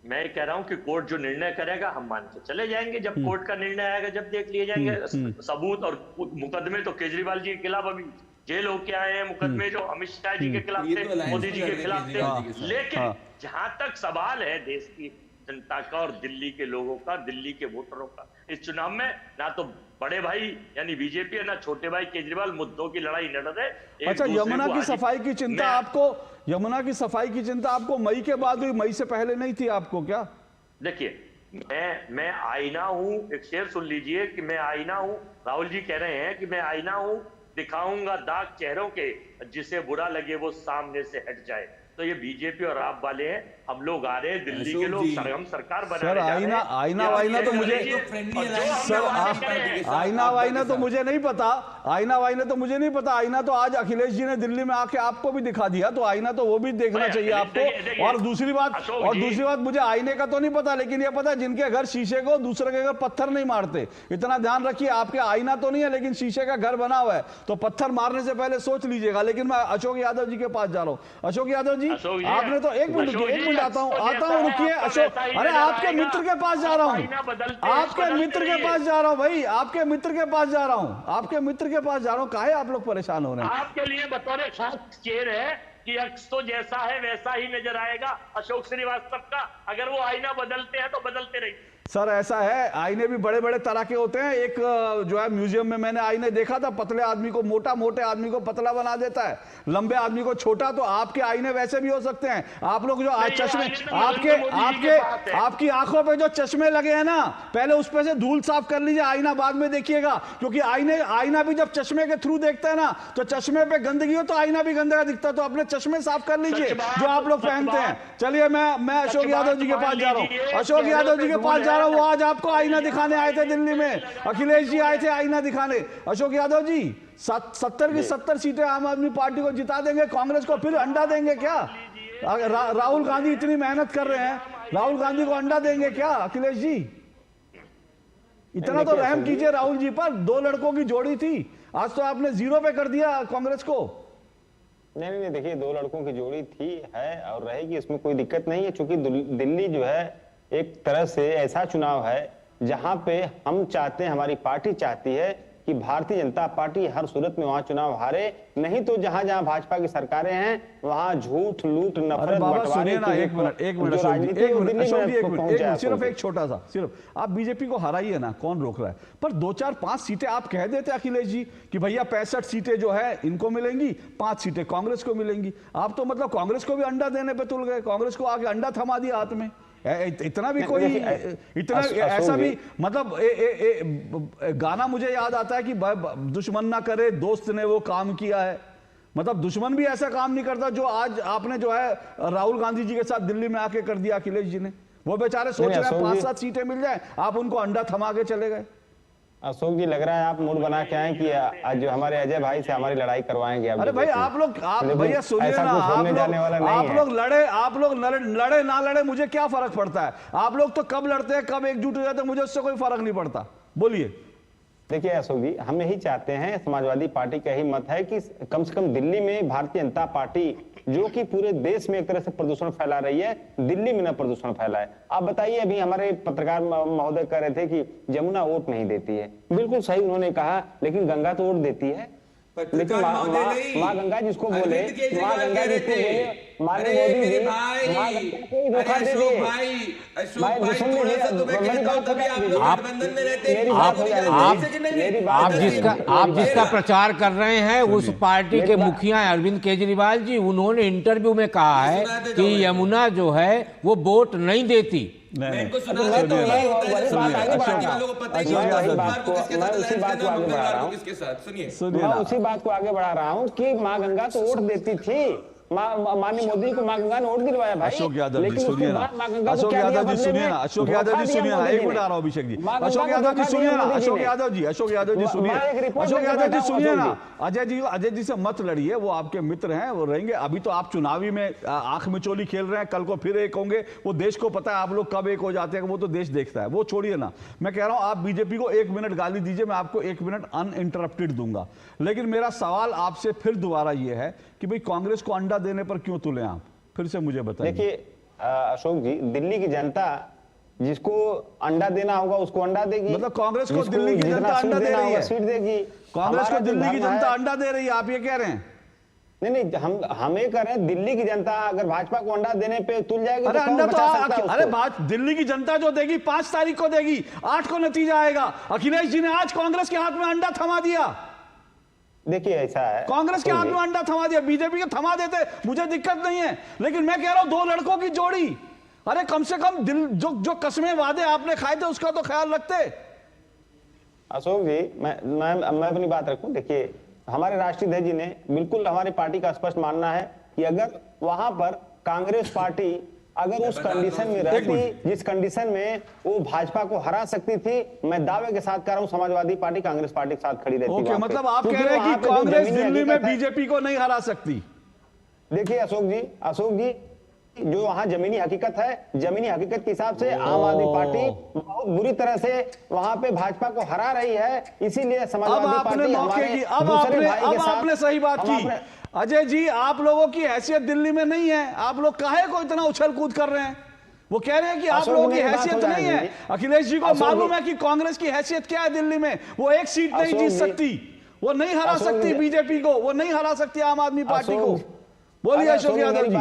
मैं कह रहा हूं कि कोर्ट जो निर्णय करेगा हम मान के चले जाएंगे, जब कोर्ट का निर्णय आएगा जब देख लिए जाएंगे सबूत। और मुकदमे तो केजरीवाल जी के खिलाफ अभी जेल होके आए हैं, मुकदमे जो अमित शाह जी के खिलाफ थे, मोदी जी के खिलाफ थे। लेकिन जहां तक सवाल है देश की जनता का और दिल्ली के लोगों का, दिल्ली के वोटरों का, इस चुनाव में ना तो बड़े भाई यानी बीजेपी है ना छोटे भाई केजरीवाल मुद्दों की लड़ाई लड़ रहे। अच्छा, यमुना की सफाई की चिंता आपको, यमुना की सफाई की चिंता आपको मई के बाद हुई, मई से पहले नहीं थी आपको क्या? देखिए मैं आईना हूं, एक शेर सुन लीजिए कि मैं आईना हूं। राहुल जी कह रहे हैं कि मैं आईना हूं, दिखाऊंगा दाग चेहरों के, जिसे बुरा लगे वो सामने से हट जाए। तो ये बीजेपी और आप वाले हैं, हम लोग आ रहे हैं, दिल्ली के लोग हम सरकार बना रहे हैं। आईना वाइना तो मुझे आईना वाइना तो मुझे नहीं पता, आईना वाइना तो मुझे नहीं पता। आईना तो आज अखिलेश जी ने दिल्ली में आके आपको भी दिखा दिया, तो आईना तो वो भी देखना चाहिए आपको। और दूसरी बात मुझे आईने का तो नहीं पता, लेकिन ये पता जिनके घर शीशे को दूसरे के घर पत्थर नहीं मारते, इतना ध्यान रखिए। आपके आईना तो नहीं है लेकिन शीशे का घर बना हुआ है, तो पत्थर मारने से पहले सोच लीजिएगा। लेकिन मैं अशोक यादव जी के पास जा रहा हूँ। अशोक यादव जी, आपने तो एक मिनट आता हूं रुकिए अशोक। अरे आपके मित्र के पास जा रहा हूं, आपके मित्र के पास जा रहा हूं भाई, आपके मित्र के पास जा रहा हूं, आपके मित्र के पास जा रहा हूं। काहे आप लोग परेशान हो रहे हैं? आपके लिए बतौर खास चेयर है कि अक्स तो जैसा है वैसा ही नजर आएगा अशोक श्रीवास्तव का। अगर वो आईना बदलते हैं तो बदलते रहिए। सर ऐसा है, आईने भी बड़े बड़े तरह के होते हैं। एक जो है म्यूजियम में मैंने आईने देखा था, पतले आदमी को मोटा, मोटे आदमी को पतला बना देता है, लंबे आदमी को छोटा। तो आपके आईने वैसे भी हो सकते हैं। आप लोग जो चश्मे, आपकी आंखों पे जो चश्मे लगे हैं ना, पहले उस पे से धूल साफ कर लीजिए, आईना बाद में देखिएगा। क्योंकि आईना भी जब चश्मे के थ्रू देखता है ना, तो चश्मे पे गंदगी हो तो आईना भी गंदा दिखता है। तो अपने चश्मे साफ कर लीजिए जो आप लोग पहनते हैं। चलिए मैं अशोक यादव जी के पास जा रहा हूँ। अशोक यादव जी के पास जा रहा हूँ। वो आज आपको आईना दिखाने आए थे दिल्ली में, अखिलेश जी आए थे आईना दिखाने। अशोक यादव जी, 70 की 70 सीटें आम आदमी पार्टी को जिता देंगे, कांग्रेस को फिर अंडा देंगे क्या? राहुल गांधी इतनी मेहनत कर रहे हैं, राहुल गांधी को अंडा देंगे क्या अखिलेश जी? इतना तो रहम कीजिए राहुल जी पर। 2 लड़कों की जोड़ी थी, आज तो आपने 0 पे कर दिया कांग्रेस को। नहीं, देखिए 2 लड़कों की जोड़ी थी, है और रहेगी, इसमें कोई दिक्कत नहीं है। चूंकि दिल्ली जो है एक तरह से ऐसा चुनाव है जहां पे हम चाहते हैं, हमारी पार्टी चाहती है कि भारतीय जनता पार्टी हर सूरत में वहां चुनाव हारे। नहीं तो जहां जहां भाजपा की सरकारें हैं वहां झूठ, लूट, नफरत, बंटवारे की एक मिनट सिर्फ एक छोटा सा, सिर्फ आप बीजेपी को हराइए ना, कौन रोक रहा है? पर 2, 4, 5 सीटें आप कह देते अखिलेश जी कि भैया 65 सीटें जो है इनको मिलेंगी, 5 सीटें कांग्रेस को मिलेंगी। आप तो मतलब कांग्रेस को भी अंडा देने पे तुल गए, कांग्रेस को आगे अंडा थमा दिया हाथ में। इतना भी कोई इतना ऐसा भी मतलब गाना मुझे याद आता है कि दुश्मन ना करे दोस्त ने वो काम किया है। मतलब दुश्मन भी ऐसा काम नहीं करता जो आज आपने जो है राहुल गांधी जी के साथ दिल्ली में आके कर दिया अखिलेश जी ने। वो बेचारे सोच रहे हैं 5-7 सीटें मिल जाए, आप उनको अंडा थमा के चले गए। अशोक जी, लग रहा है आप मूड बना के आए कि आज जो हमारे अजय भाई से हमारी लड़ाई करवाएंगे। अरे भाई आप भैया सुनिए ना, आप लोग लड़े ना लड़े मुझे क्या फर्क पड़ता है? आप लोग तो कब लड़ते हैं, कब एकजुट हो जाते हैं, मुझे उससे कोई फर्क नहीं पड़ता। बोलिए। देखिए अशोक जी, हम यही चाहते हैं, समाजवादी पार्टी का यही मत है कि कम से कम दिल्ली में भारतीय जनता पार्टी जो कि पूरे देश में एक तरह से प्रदूषण फैला रही है, दिल्ली में न प्रदूषण फैलाए। आप बताइए, अभी हमारे पत्रकार महोदय कह रहे थे कि यमुना वोट नहीं देती है। बिल्कुल सही उन्होंने कहा, लेकिन गंगा तो वोट देती है। लेकिन माँ गंगा जिसको बोले, माँ गंगा जिसको बोले, माननीय मोदी जी माँ गंगा को ही धोखा दे दिए। आप जिसका प्रचार कर रहे हैं उस पार्टी के मुखिया अरविंद केजरीवाल जी, उन्होंने इंटरव्यू में कहा है कि यमुना जो है वो वोट नहीं देती। मैं उसी बात को आगे बढ़ा रहा हूँ कि माँ गंगा तो वोट देती थी, माननीय मोदी को माँ गंगा ने वोट दिलवाया भाई। अशोक यादव जी सुनिए ना, अशोक यादव जी सुनिए ना, अशोक यादव जी सुनिए ना, एक मिनट आ रहा हूँ अभिषेक जी। अशोक यादव जी सुनिए ना, अशोक यादव जी सुनिए, अशोक यादव जी सुनिए ना। अजय जी से मत लड़िए, वो आपके मित्र हैं, वो रहेंगे। अभी तो आप चुनावी में आंख में चोली खेल रहे हैं, कल को फिर एक होंगे। वो देश को पता है आप लोग कब एक हो जाते हैं, वो तो देश देखता है, वो छोड़िए ना। मैं कह रहा हूँ आप बीजेपी को 1 मिनट गाली दीजिए, मैं आपको 1 मिनट अनइंटरप्टेड दूंगा। लेकिन मेरा सवाल आपसे फिर दोबारा ये है कि भाई कांग्रेस को अंडा देने पर क्यों तुले आप? फिर से मुझे बताइए। देखिए अशोक जी, दिल्ली की जनता जिसको अंडा देना होगा उसको अंडा देगी। मतलब कांग्रेस को दिल्ली की जनता अंडा दे रही है, सीट देगी। कांग्रेस को दिल्ली की जनता अंडा दे रही है, आप ये कह रहे हैं? नहीं, हम ये कह रहे हैं दिल्ली की जनता अगर भाजपा को अंडा देने पे तुल जाएगी। अरे अंडा तो अरे दिल्ली की जनता जो देगी 5 तारीख को देगी, 8 को नतीजा आएगा। अखिलेश जी ने आज कांग्रेस के हाथ में अंडा थमा दिया। देखिए ऐसा है, कांग्रेस के हाथ में अंडा थमा दिया, बीजेपी के थमा देते मुझे दिक्कत नहीं है, लेकिन मैं कह रहा हूं 2 लड़कों की जोड़ी। अरे कम से कम दिल जो कस्में वादे आपने खाए थे उसका तो ख्याल रखते। अशोक जी, मैं अपनी बात रखूं। देखिए हमारे राष्ट्रीय अध्यक्ष जी ने बिल्कुल हमारी पार्टी का स्पष्ट मानना है कि अगर वहां पर कांग्रेस पार्टी अगर उस कंडीशन में रहती जिस कंडीशन में वो भाजपा को हरा सकती थी, मैं दावे के साथ कह रहा हूं समाजवादी पार्टी कांग्रेस पार्टी के साथ खड़ी रहती। ओके, मतलब आप कह रहे हैं कि कांग्रेस दिल्ली में बीजेपी को नहीं हरा सकती। देखिए अशोक जी जो वहां जमीनी हकीकत है, जमीनी हकीकत के हिसाब से आम आदमी पार्टी बहुत बुरी तरह से वहां पे भाजपा को हरा रही है। इसीलिए समाजवादी पार्टी अब आपने सही बात की। अजय जी, आप लोगों की हैसियत दिल्ली में नहीं है, आप लोग काहे को इतना उछल कूद कर रहे हैं? वो कह रहे हैं कि आप लोगों की हैसियत नहीं है। अखिलेश जी को मालूम है कि कांग्रेस की हैसियत क्या है दिल्ली में। वो 1 सीट नहीं जीत सकती, वो नहीं हरा सकती बीजेपी को, वो नहीं हरा सकती आम आदमी पार्टी को। बोलिए अशोक यादव जी।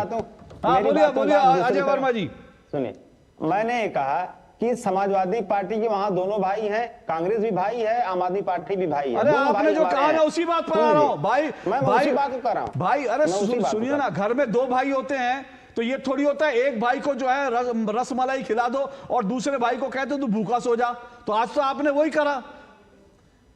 हाँ बोलिए अजय वर्मा जी। सुनिए, मैंने कहा कि समाजवादी पार्टी के वहां दोनों भाई हैं, कांग्रेस भी भाई है, आम आदमी पार्टी भी भाई है। अरे आपने जो कहा ना उसी बात पर आ रहा हूं भाई, मैं उसी बात को कर रहा हूं भाई। अरे सुनिए ना, घर में दो भाई होते हैं तो ये थोड़ी होता है एक भाई को जो है रसमलाई खिला दो और दूसरे भाई को कहते हो तू भूखा सो जा। तो आज तो आपने वही करा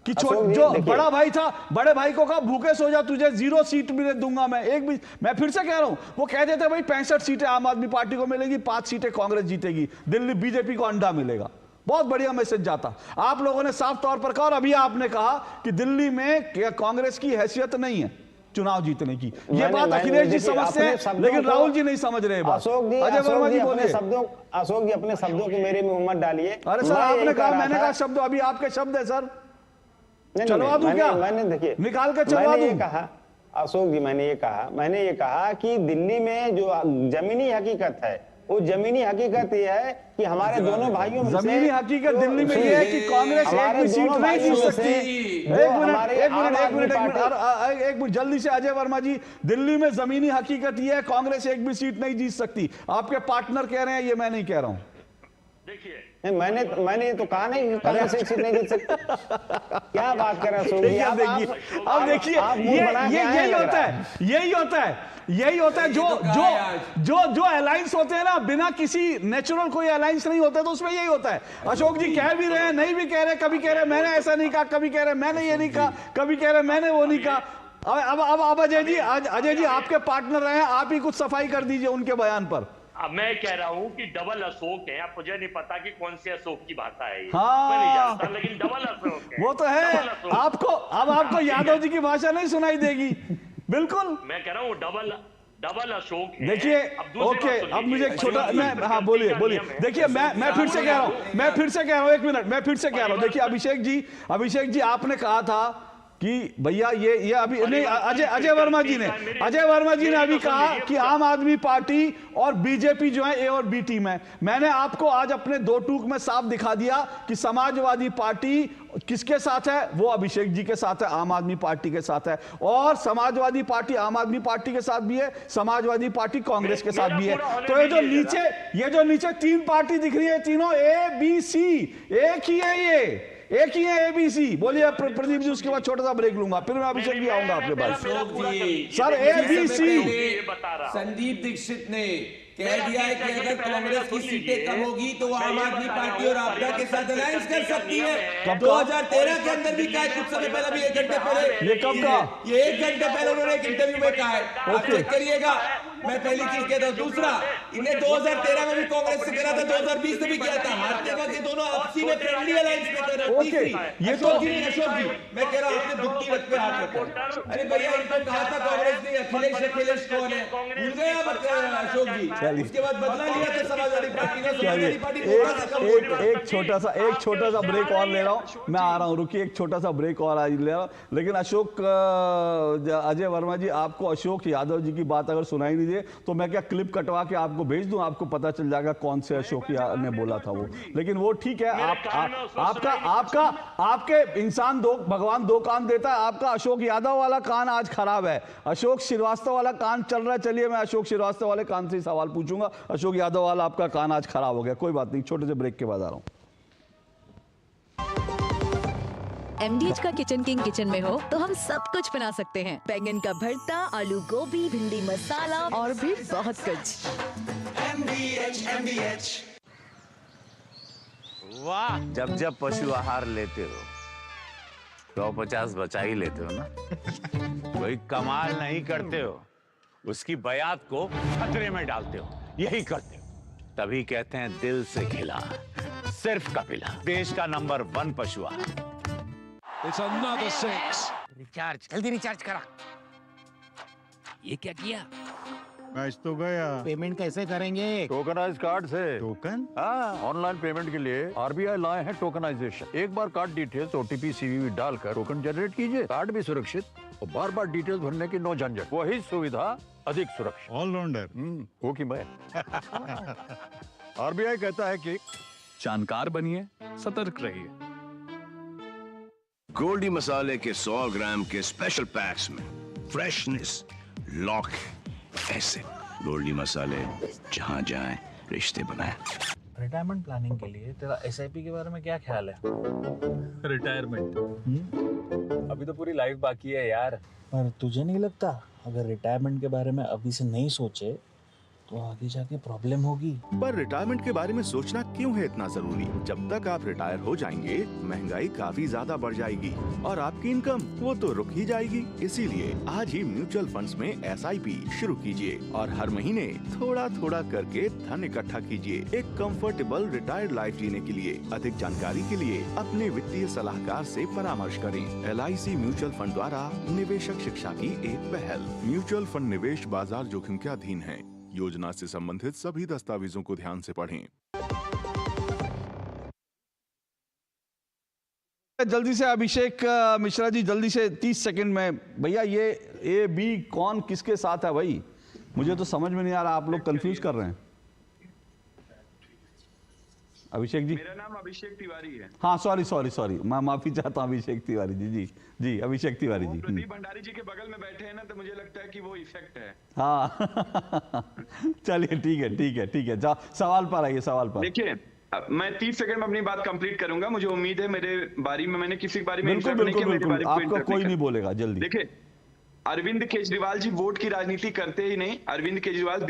कि जो बड़ा भाई था, बड़े भाई को कहा भूखे सो जा, तुझे 0 सीट भी दूंगा मैं, एक भी। मैं फिर से कह रहा हूं, वो कह देते भाई 65 सीटें आम आदमी पार्टी को मिलेगी, 5 सीटें कांग्रेस जीतेगी, दिल्ली बीजेपी को अंडा मिलेगा। बहुत बढ़िया मैसेज जाता। आप लोगों ने साफ तौर पर कहा और अभी आपने कहा कि दिल्ली में कांग्रेस की हैसियत नहीं है चुनाव जीतने की। ये बात अखिलेश जी समझते हैं लेकिन राहुल जी नहीं समझ रहे। अजय वर्मा जी बोलिए। अशोक जी अपने शब्दों को मेरे मुंह मत डालिए। अरे सर आपने कहा, मैंने कहा शब्द, अभी आपके शब्द है सर। चलवा दूं क्या? मैंने देखिए निकाल के चलवा दूं। कहा अशोक जी, मैंने ये कहा कि दिल्ली में जो जमीनी हकीकत है, वो जमीनी हकीकत ये है कि हमारे दोनों भाइयों में जमीनी हकीकत दिल्ली में ये है कि कांग्रेस एक भी सीट नहीं जीत सकती। एक मिनट जल्दी से अजय वर्मा जी, दिल्ली में जमीनी हकीकत ये है कांग्रेस एक भी सीट नहीं जीत सकती। आपके पार्टनर कह रहे हैं, ये मैं नहीं कह रहा हूं। देखिए मैंने तो कहा नहीं कि कांग्रेस एक सीट नहीं जीत सकती। क्या बात कर रहे हैं? अब देखिए यही होता है जो अलायंस होते हैं ना, बिना किसी नेचुरल कोई अलायंस नहीं होता, तो उसमें यही होता है। अशोक जी कह भी रहे हैं, नहीं भी कह रहे, कभी कह रहे मैंने ऐसा नहीं कहा, कभी कह रहे मैंने ये नहीं कहा, कभी कह रहे मैंने वो नहीं कहा। अब अजय जी आपके पार्टनर रहे हैं, आप ही कुछ सफाई कर दीजिए उनके बयान पर। अब मैं कह रहा हूं कि डबल अशोक है। अब मुझे नहीं पता कि कौन से अशोक की भाषा है ये। हाँ, मैं नहीं जानता, लेकिन डबल अशोक है। वो तो है। आपको यादव जी की भाषा नहीं सुनाई देगी। बिल्कुल मैं कह रहा हूं डबल अशोक है। देखिए ओके, अब मुझे एक छोटा, हाँ बोलिए। देखिए मैं फिर से कह रहा हूं, एक मिनट, मैं फिर से कह रहा हूं। देखिए अभिषेक जी आपने कहा था कि भैया ये अभी नहीं, अजय वर्मा जी ने अभी कहा कि आम आदमी पार्टी और बीजेपी जो है ए और बी टीम है। मैंने आपको आज अपने 2 टूक में साफ दिखा दिया कि समाजवादी पार्टी किसके साथ है, वो अभिषेक जी के साथ है, आम आदमी पार्टी के साथ है। और समाजवादी पार्टी आम आदमी पार्टी के साथ भी है, समाजवादी पार्टी कांग्रेस के साथ भी है। तो ये जो नीचे 3 पार्टी दिख रही है, तीनों ए बी सी एक ही है एबीसी। बोलिए प्रदीप जी, उसके बाद छोटा सा ब्रेक लूंगा, फिर मैं अभिषेक भी आऊंगा आपके पास। सर एबीसी संदीप दीक्षित ने कह दिया है कि अगर कांग्रेस की सीटें कम होगी तो वो आम आदमी पार्टी और आपदा के साथ अलायंस कर सकती है। 2013 के अंदर भी कहा है, कुछ समय पहले भी 1 घंटे पहले। ये कब कहा? ये 1 घंटे पहले उन्होंने एक इंटरव्यू में कहा है, आप चेक करिएगा। मैं पहली चीज कहता हूं। दूसरा, इन्हें 2013 में भी कांग्रेस से करा था, 2020 में भी किया था। हारते वक्त ये दोनों आपसी में फ्रेंडली अलायंस में कर रहे हैं। ये तो अशोक जी मैं कह रहा हूं, आपने दुखती रथ पे हाथ रखा। अरे भैया, इनको कहा था कांग्रेस ने अखिलेश कौन है, भूल गए आप अशोक जी? उसके बाद बदला लिया था समाजवादी पार्टी ने। समाजवादी पार्टी एक छोटा सा ब्रेक और ले रहा हूं, मैं आ रहा हूं, रुकिए। एक छोटा सा ब्रेक और आज ले रहा हूं, लेकिन अजय वर्मा जी, आपको अशोक यादव जी की बात अगर सुनाई नहीं दे तो मैं क्या क्लिप कटवा के आपको भेज दूं? आपको पता चल जाएगा कौन से अशोक ने बोला था वो। लेकिन वो ठीक है, आपके इंसान भगवान 2 कान देता है। आपका अशोक यादव वाला कान आज खराब है, अशोक श्रीवास्तव वाला कान चल रहा है। चलिए मैं अशोक श्रीवास्तव वाले कान से ही सवाल पूछूंगा। अशोक यादव वाला आपका कान आज खराब हो गया, कोई बात नहीं, छोटे से ब्रेक के बाद आ रहा हूं। MDH का किचन किंग किचन में हो तो हम सब कुछ बना सकते हैं। बैंगन का भरता, आलू गोभी, भिंडी मसाला और भी बहुत कुछ। MDH। वाह, जब पशु आहार लेते हो 150 बचा ही लेते हो ना। कोई कमाल नहीं करते हो, उसकी बयात को खतरे में डालते हो, यही करते हो। तभी कहते हैं दिल से खिला, सिर्फ कपिला, देश का नंबर 1 पशु आहार। It's another 6. रिचार्ज, जल्दी रिचार्ज करा। ये क्या किया? मैच तो गया। पेमेंट कैसे करेंगे? टोकनाइज कार्ड से। टोकन? हाँ, ऑनलाइन पेमेंट के लिए आरबीआई लाए हैं टोकनाइजेशन। एक बार कार्ड डिटेल्स, OTP, CVV डालकर टोकन जनरेट कीजिए। कार्ड भी सुरक्षित और बार-बार डिटेल्स भरने की नो झंझट। वही सुविधा अधिक सुरक्षित। ऑलराउंडर हो कि मैं। आरबीआई कहता है कि जानकार बनिए, सतर्क रहिए। गोल्डी मसाले के 100 ग्राम के स्पेशल पैक्स में फ्रेशनेस लॉक ऐसे। गोल्डी मसाले, जहां जाएं रिश्ते बनाएं। रिटायरमेंट प्लानिंग के लिए तेरा एसआईपी के बारे में क्या ख्याल है? रिटायरमेंट अभी तो पूरी लाइफ बाकी है यार। पर तुझे नहीं लगता अगर रिटायरमेंट के बारे में अभी से नहीं सोचे तो आगे जाके प्रॉब्लम होगी? पर रिटायरमेंट के बारे में सोचना क्यों है इतना जरूरी? जब तक आप रिटायर हो जाएंगे महंगाई काफी ज्यादा बढ़ जाएगी और आपकी इनकम वो तो रुक ही जाएगी। इसीलिए आज ही म्यूचुअल फंड्स में एसआईपी शुरू कीजिए और हर महीने थोड़ा थोड़ा करके धन इकट्ठा कीजिए एक कंफर्टेबल रिटायर्ड लाइफ जीने के लिए। अधिक जानकारी के लिए अपने वित्तीय सलाहकार से परामर्श करें। LIC म्यूचुअल फंड द्वारा निवेशक शिक्षा की एक पहल। म्यूचुअल फंड निवेश बाजार जोखिम के अधीन है। योजना से संबंधित सभी दस्तावेजों को ध्यान से पढ़ें। जल्दी से अभिषेक मिश्रा जी, जल्दी से 30 सेकंड में भैया, ये ए बी कौन किसके साथ है भाई? मुझे तो समझ में नहीं आ रहा, आप लोग कंफ्यूज कर रहे हैं। अभिषेक जी, मेरा नाम अभिषेक तिवारी है। हाँ सॉरी, मैं माफी चाहता हूँ अभिषेक तिवारी जी अभिषेक तिवारी जी। प्रदीप भंडारी जी के बगल में बैठे हैं ना, तो मुझे लगता है कि वो इफेक्ट है। हाँ चलिए ठीक है, जा सवाल पर आइए, सवाल पर। देखिए, मैं 30 सेकंड में अपनी बात कंप्लीट करूंगा। मुझे उम्मीद है मेरे बारी में मैंने किसी के बारे में बिल्कुल आपका कोई नहीं बोलेगा। जल्दी देखिए, अरविंद केजरीवाल जी वोट की राजनीति करते ही नहीं। अरविंद केजरीवाल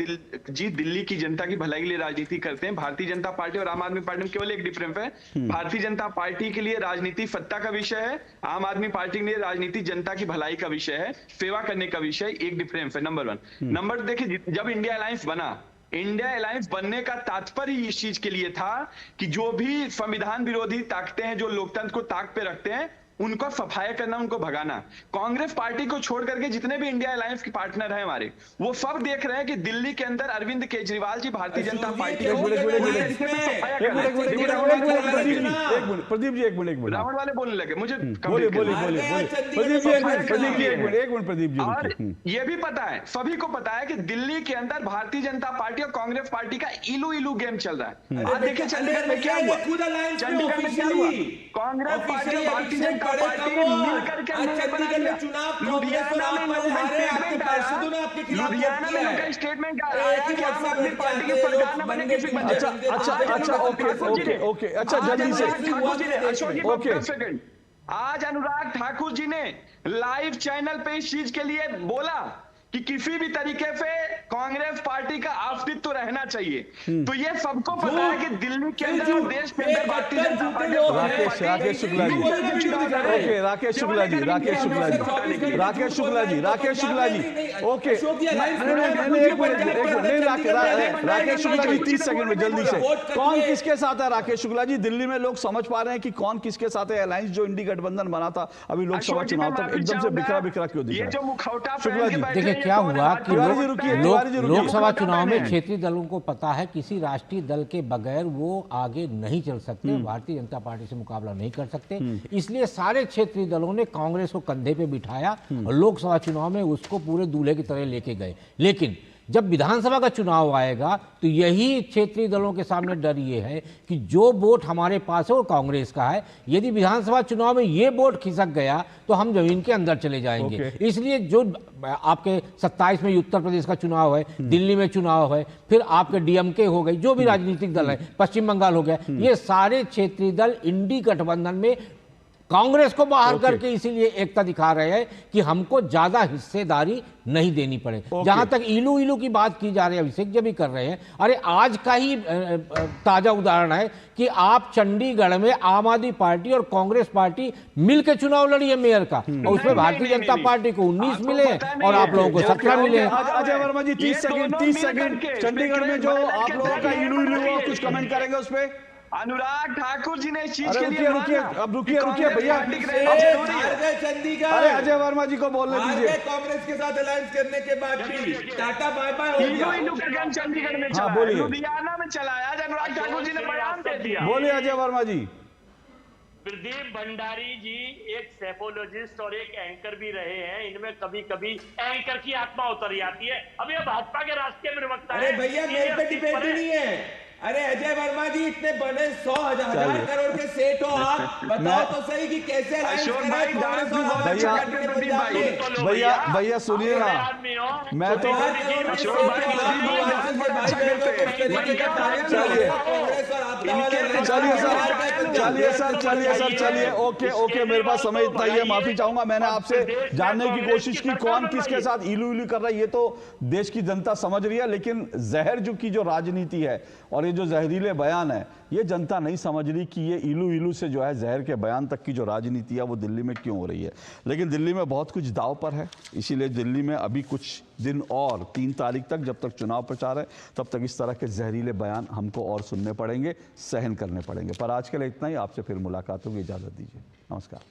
जी दिल्ली की जनता की भलाई के लिए राजनीति करते हैं। भारतीय जनता पार्टी और आम आदमी पार्टी में केवल एक डिफरेंस है। भारतीय जनता पार्टी के लिए राजनीति सत्ता का विषय है, आम आदमी पार्टी के लिए राजनीति जनता की भलाई का विषय है, सेवा करने का विषय। एक डिफरेंस है, नंबर 1। नंबर देखिए, जब इंडिया अलायंस बना, इंडिया अलायंस बनने का तात्पर्य इस चीज के लिए था कि जो भी संविधान विरोधी ताकतें हैं, जो लोकतंत्र को ताक पे रखते हैं, उनको सफाया करना, उनको भगाना। कांग्रेस पार्टी को छोड़ करके जितने भी इंडिया अलायंस के पार्टनर हैं हमारे, वो सब देख रहे हैं कि दिल्ली के अंदर अरविंद केजरीवाल जी भारतीय जनता पार्टी को प्रदीप जी एक मिनट रावण वाले बोलने लगे। मुझे प्रदीप जी, और ये भी पता है, सभी को पता है कि दिल्ली के अंदर भारतीय जनता पार्टी और कांग्रेस पार्टी का इलू गेम चल रहा है। आज देखिए चंडीगढ़ में क्या हुआ, चंडीगढ़ में क्या हुआ, कांग्रेस पार्टी और भारतीय जनता पार्टी मिलकर के लुधियाना में उनका स्टेटमेंट आया कि आम आदमी पार्टी की सरकार न बने किसी ओके, अच्छा जल्दी से ओके। आज अनुराग ठाकुर जी ने लाइव चैनल पे इस चीज के लिए बोला कि किसी भी तरीके से कांग्रेस पार्टी का अस्तित्व रहना चाहिए। तो ये सबको पता है कि दिल्ली के अंदर और देश के अंदर Bharatiya Janata party Rakesh Shukla ji okay, Rakesh Shukla ji okay, Rakesh Shukla ji 30 second में जल्दी से, कौन किसके साथ है? राकेश शुक्ला जी, दिल्ली में लोग समझ पा रहे हैं कि कौन किसके साथ है? अलायंस जो इंडी गठबंधन बना था अभी लोकसभा चुनाव तक, एकदम से बिखरा क्यों दिख रहा है? शुक्ला जी देखिए क्या हुआ कि लोकसभा चुनाव में क्षेत्रीय दलों को पता है किसी राष्ट्रीय दल के बगैर वो आगे नहीं चल सकते, भारतीय जनता पार्टी से मुकाबला नहीं कर सकते, इसलिए सारे क्षेत्रीय दलों ने कांग्रेस को कंधे पे बिठाया और लोकसभा चुनाव में उसको पूरे दूल्हे की तरह लेके गए। लेकिन जब विधानसभा का चुनाव आएगा तो यही क्षेत्रीय दलों के सामने डर ये है कि जो वोट हमारे पास है वो कांग्रेस का है, यदि विधानसभा चुनाव में ये वोट खिसक गया तो हम जमीन के अंदर चले जाएंगे। इसलिए जो आपके 27 में उत्तर प्रदेश का चुनाव है, दिल्ली में चुनाव है, फिर आपके डीएमके हो गई, जो भी राजनीतिक दल है, पश्चिम बंगाल हो गया, ये सारे क्षेत्रीय दल इंडी गठबंधन में कांग्रेस को बाहर करके इसीलिए एकता दिखा रहे हैं कि हमको ज्यादा हिस्सेदारी नहीं देनी पड़े। जहां तक इलू की बात की जा रही है, अभिषेक जी भी कर रहे हैं, अरे आज का ही ताजा उदाहरण है कि आप चंडीगढ़ में आम आदमी पार्टी और कांग्रेस पार्टी मिलकर चुनाव लड़ी है मेयर का, और उसमें भारतीय जनता पार्टी को 19 मिले और आप लोगों को 17 मिले। अजय वर्मा जी 30 सेकंड, चंडीगढ़ में जो आप लोगों का इलू कुछ कमेंट करेंगे उस पर? अनुराग ठाकुर जी ने इस चीज के लिए रुकिए भैया, अरे अजय वर्मा जी को बोलने दीजिए। कांग्रेस के साथ अलायंस करने के बाद भी टाटा बाय बाय हो गया। चंडीगढ़ में बोलिए, लुधियाना में चलाया, अनुराग ठाकुर जी ने बयान दे दिया। बोलिए अजय वर्मा जी। प्रदीप भंडारी जी एक सेफोलॉजिस्ट और एक एंकर भी रहे हैं, इनमें कभी कभी एंकर की आत्मा उतर जाती है। अब ये भाजपा के रास्ते में प्रवक्ता है। अरे भैया मेरे पे डिबेट नहीं है। अरे अजय वर्मा जी इतने बने 100,000 करोड़ के सेठ हो आप, बताओ तो सही कि कैसे भैया सुनिए ना, मैं तो चलिए ओके मेरे पास समय इतना ही है, माफी चाहूंगा। मैंने आपसे जानने की कोशिश की कौन किसके साथ इलू इलू कर रहा है, ये तो देश की जनता समझ रही है, लेकिन जहर की जो राजनीति है और ये जो जहरीले बयान है, ये जनता नहीं समझ रही कि ये इलू इलू से जो है जहर के बयान तक की जो राजनीति है वो दिल्ली में क्यों हो रही है। लेकिन दिल्ली में बहुत कुछ दांव पर है, इसीलिए दिल्ली में अभी कुछ दिन और 3 तारीख तक जब तक चुनाव प्रचार है तब तक इस तरह के जहरीले बयान हमको और सुनने पड़ेंगे, सहन करने पड़ेंगे। पर आज के लिए इतना ही, आपसे फिर मुलाकात होगी, इजाजत दीजिए, नमस्कार।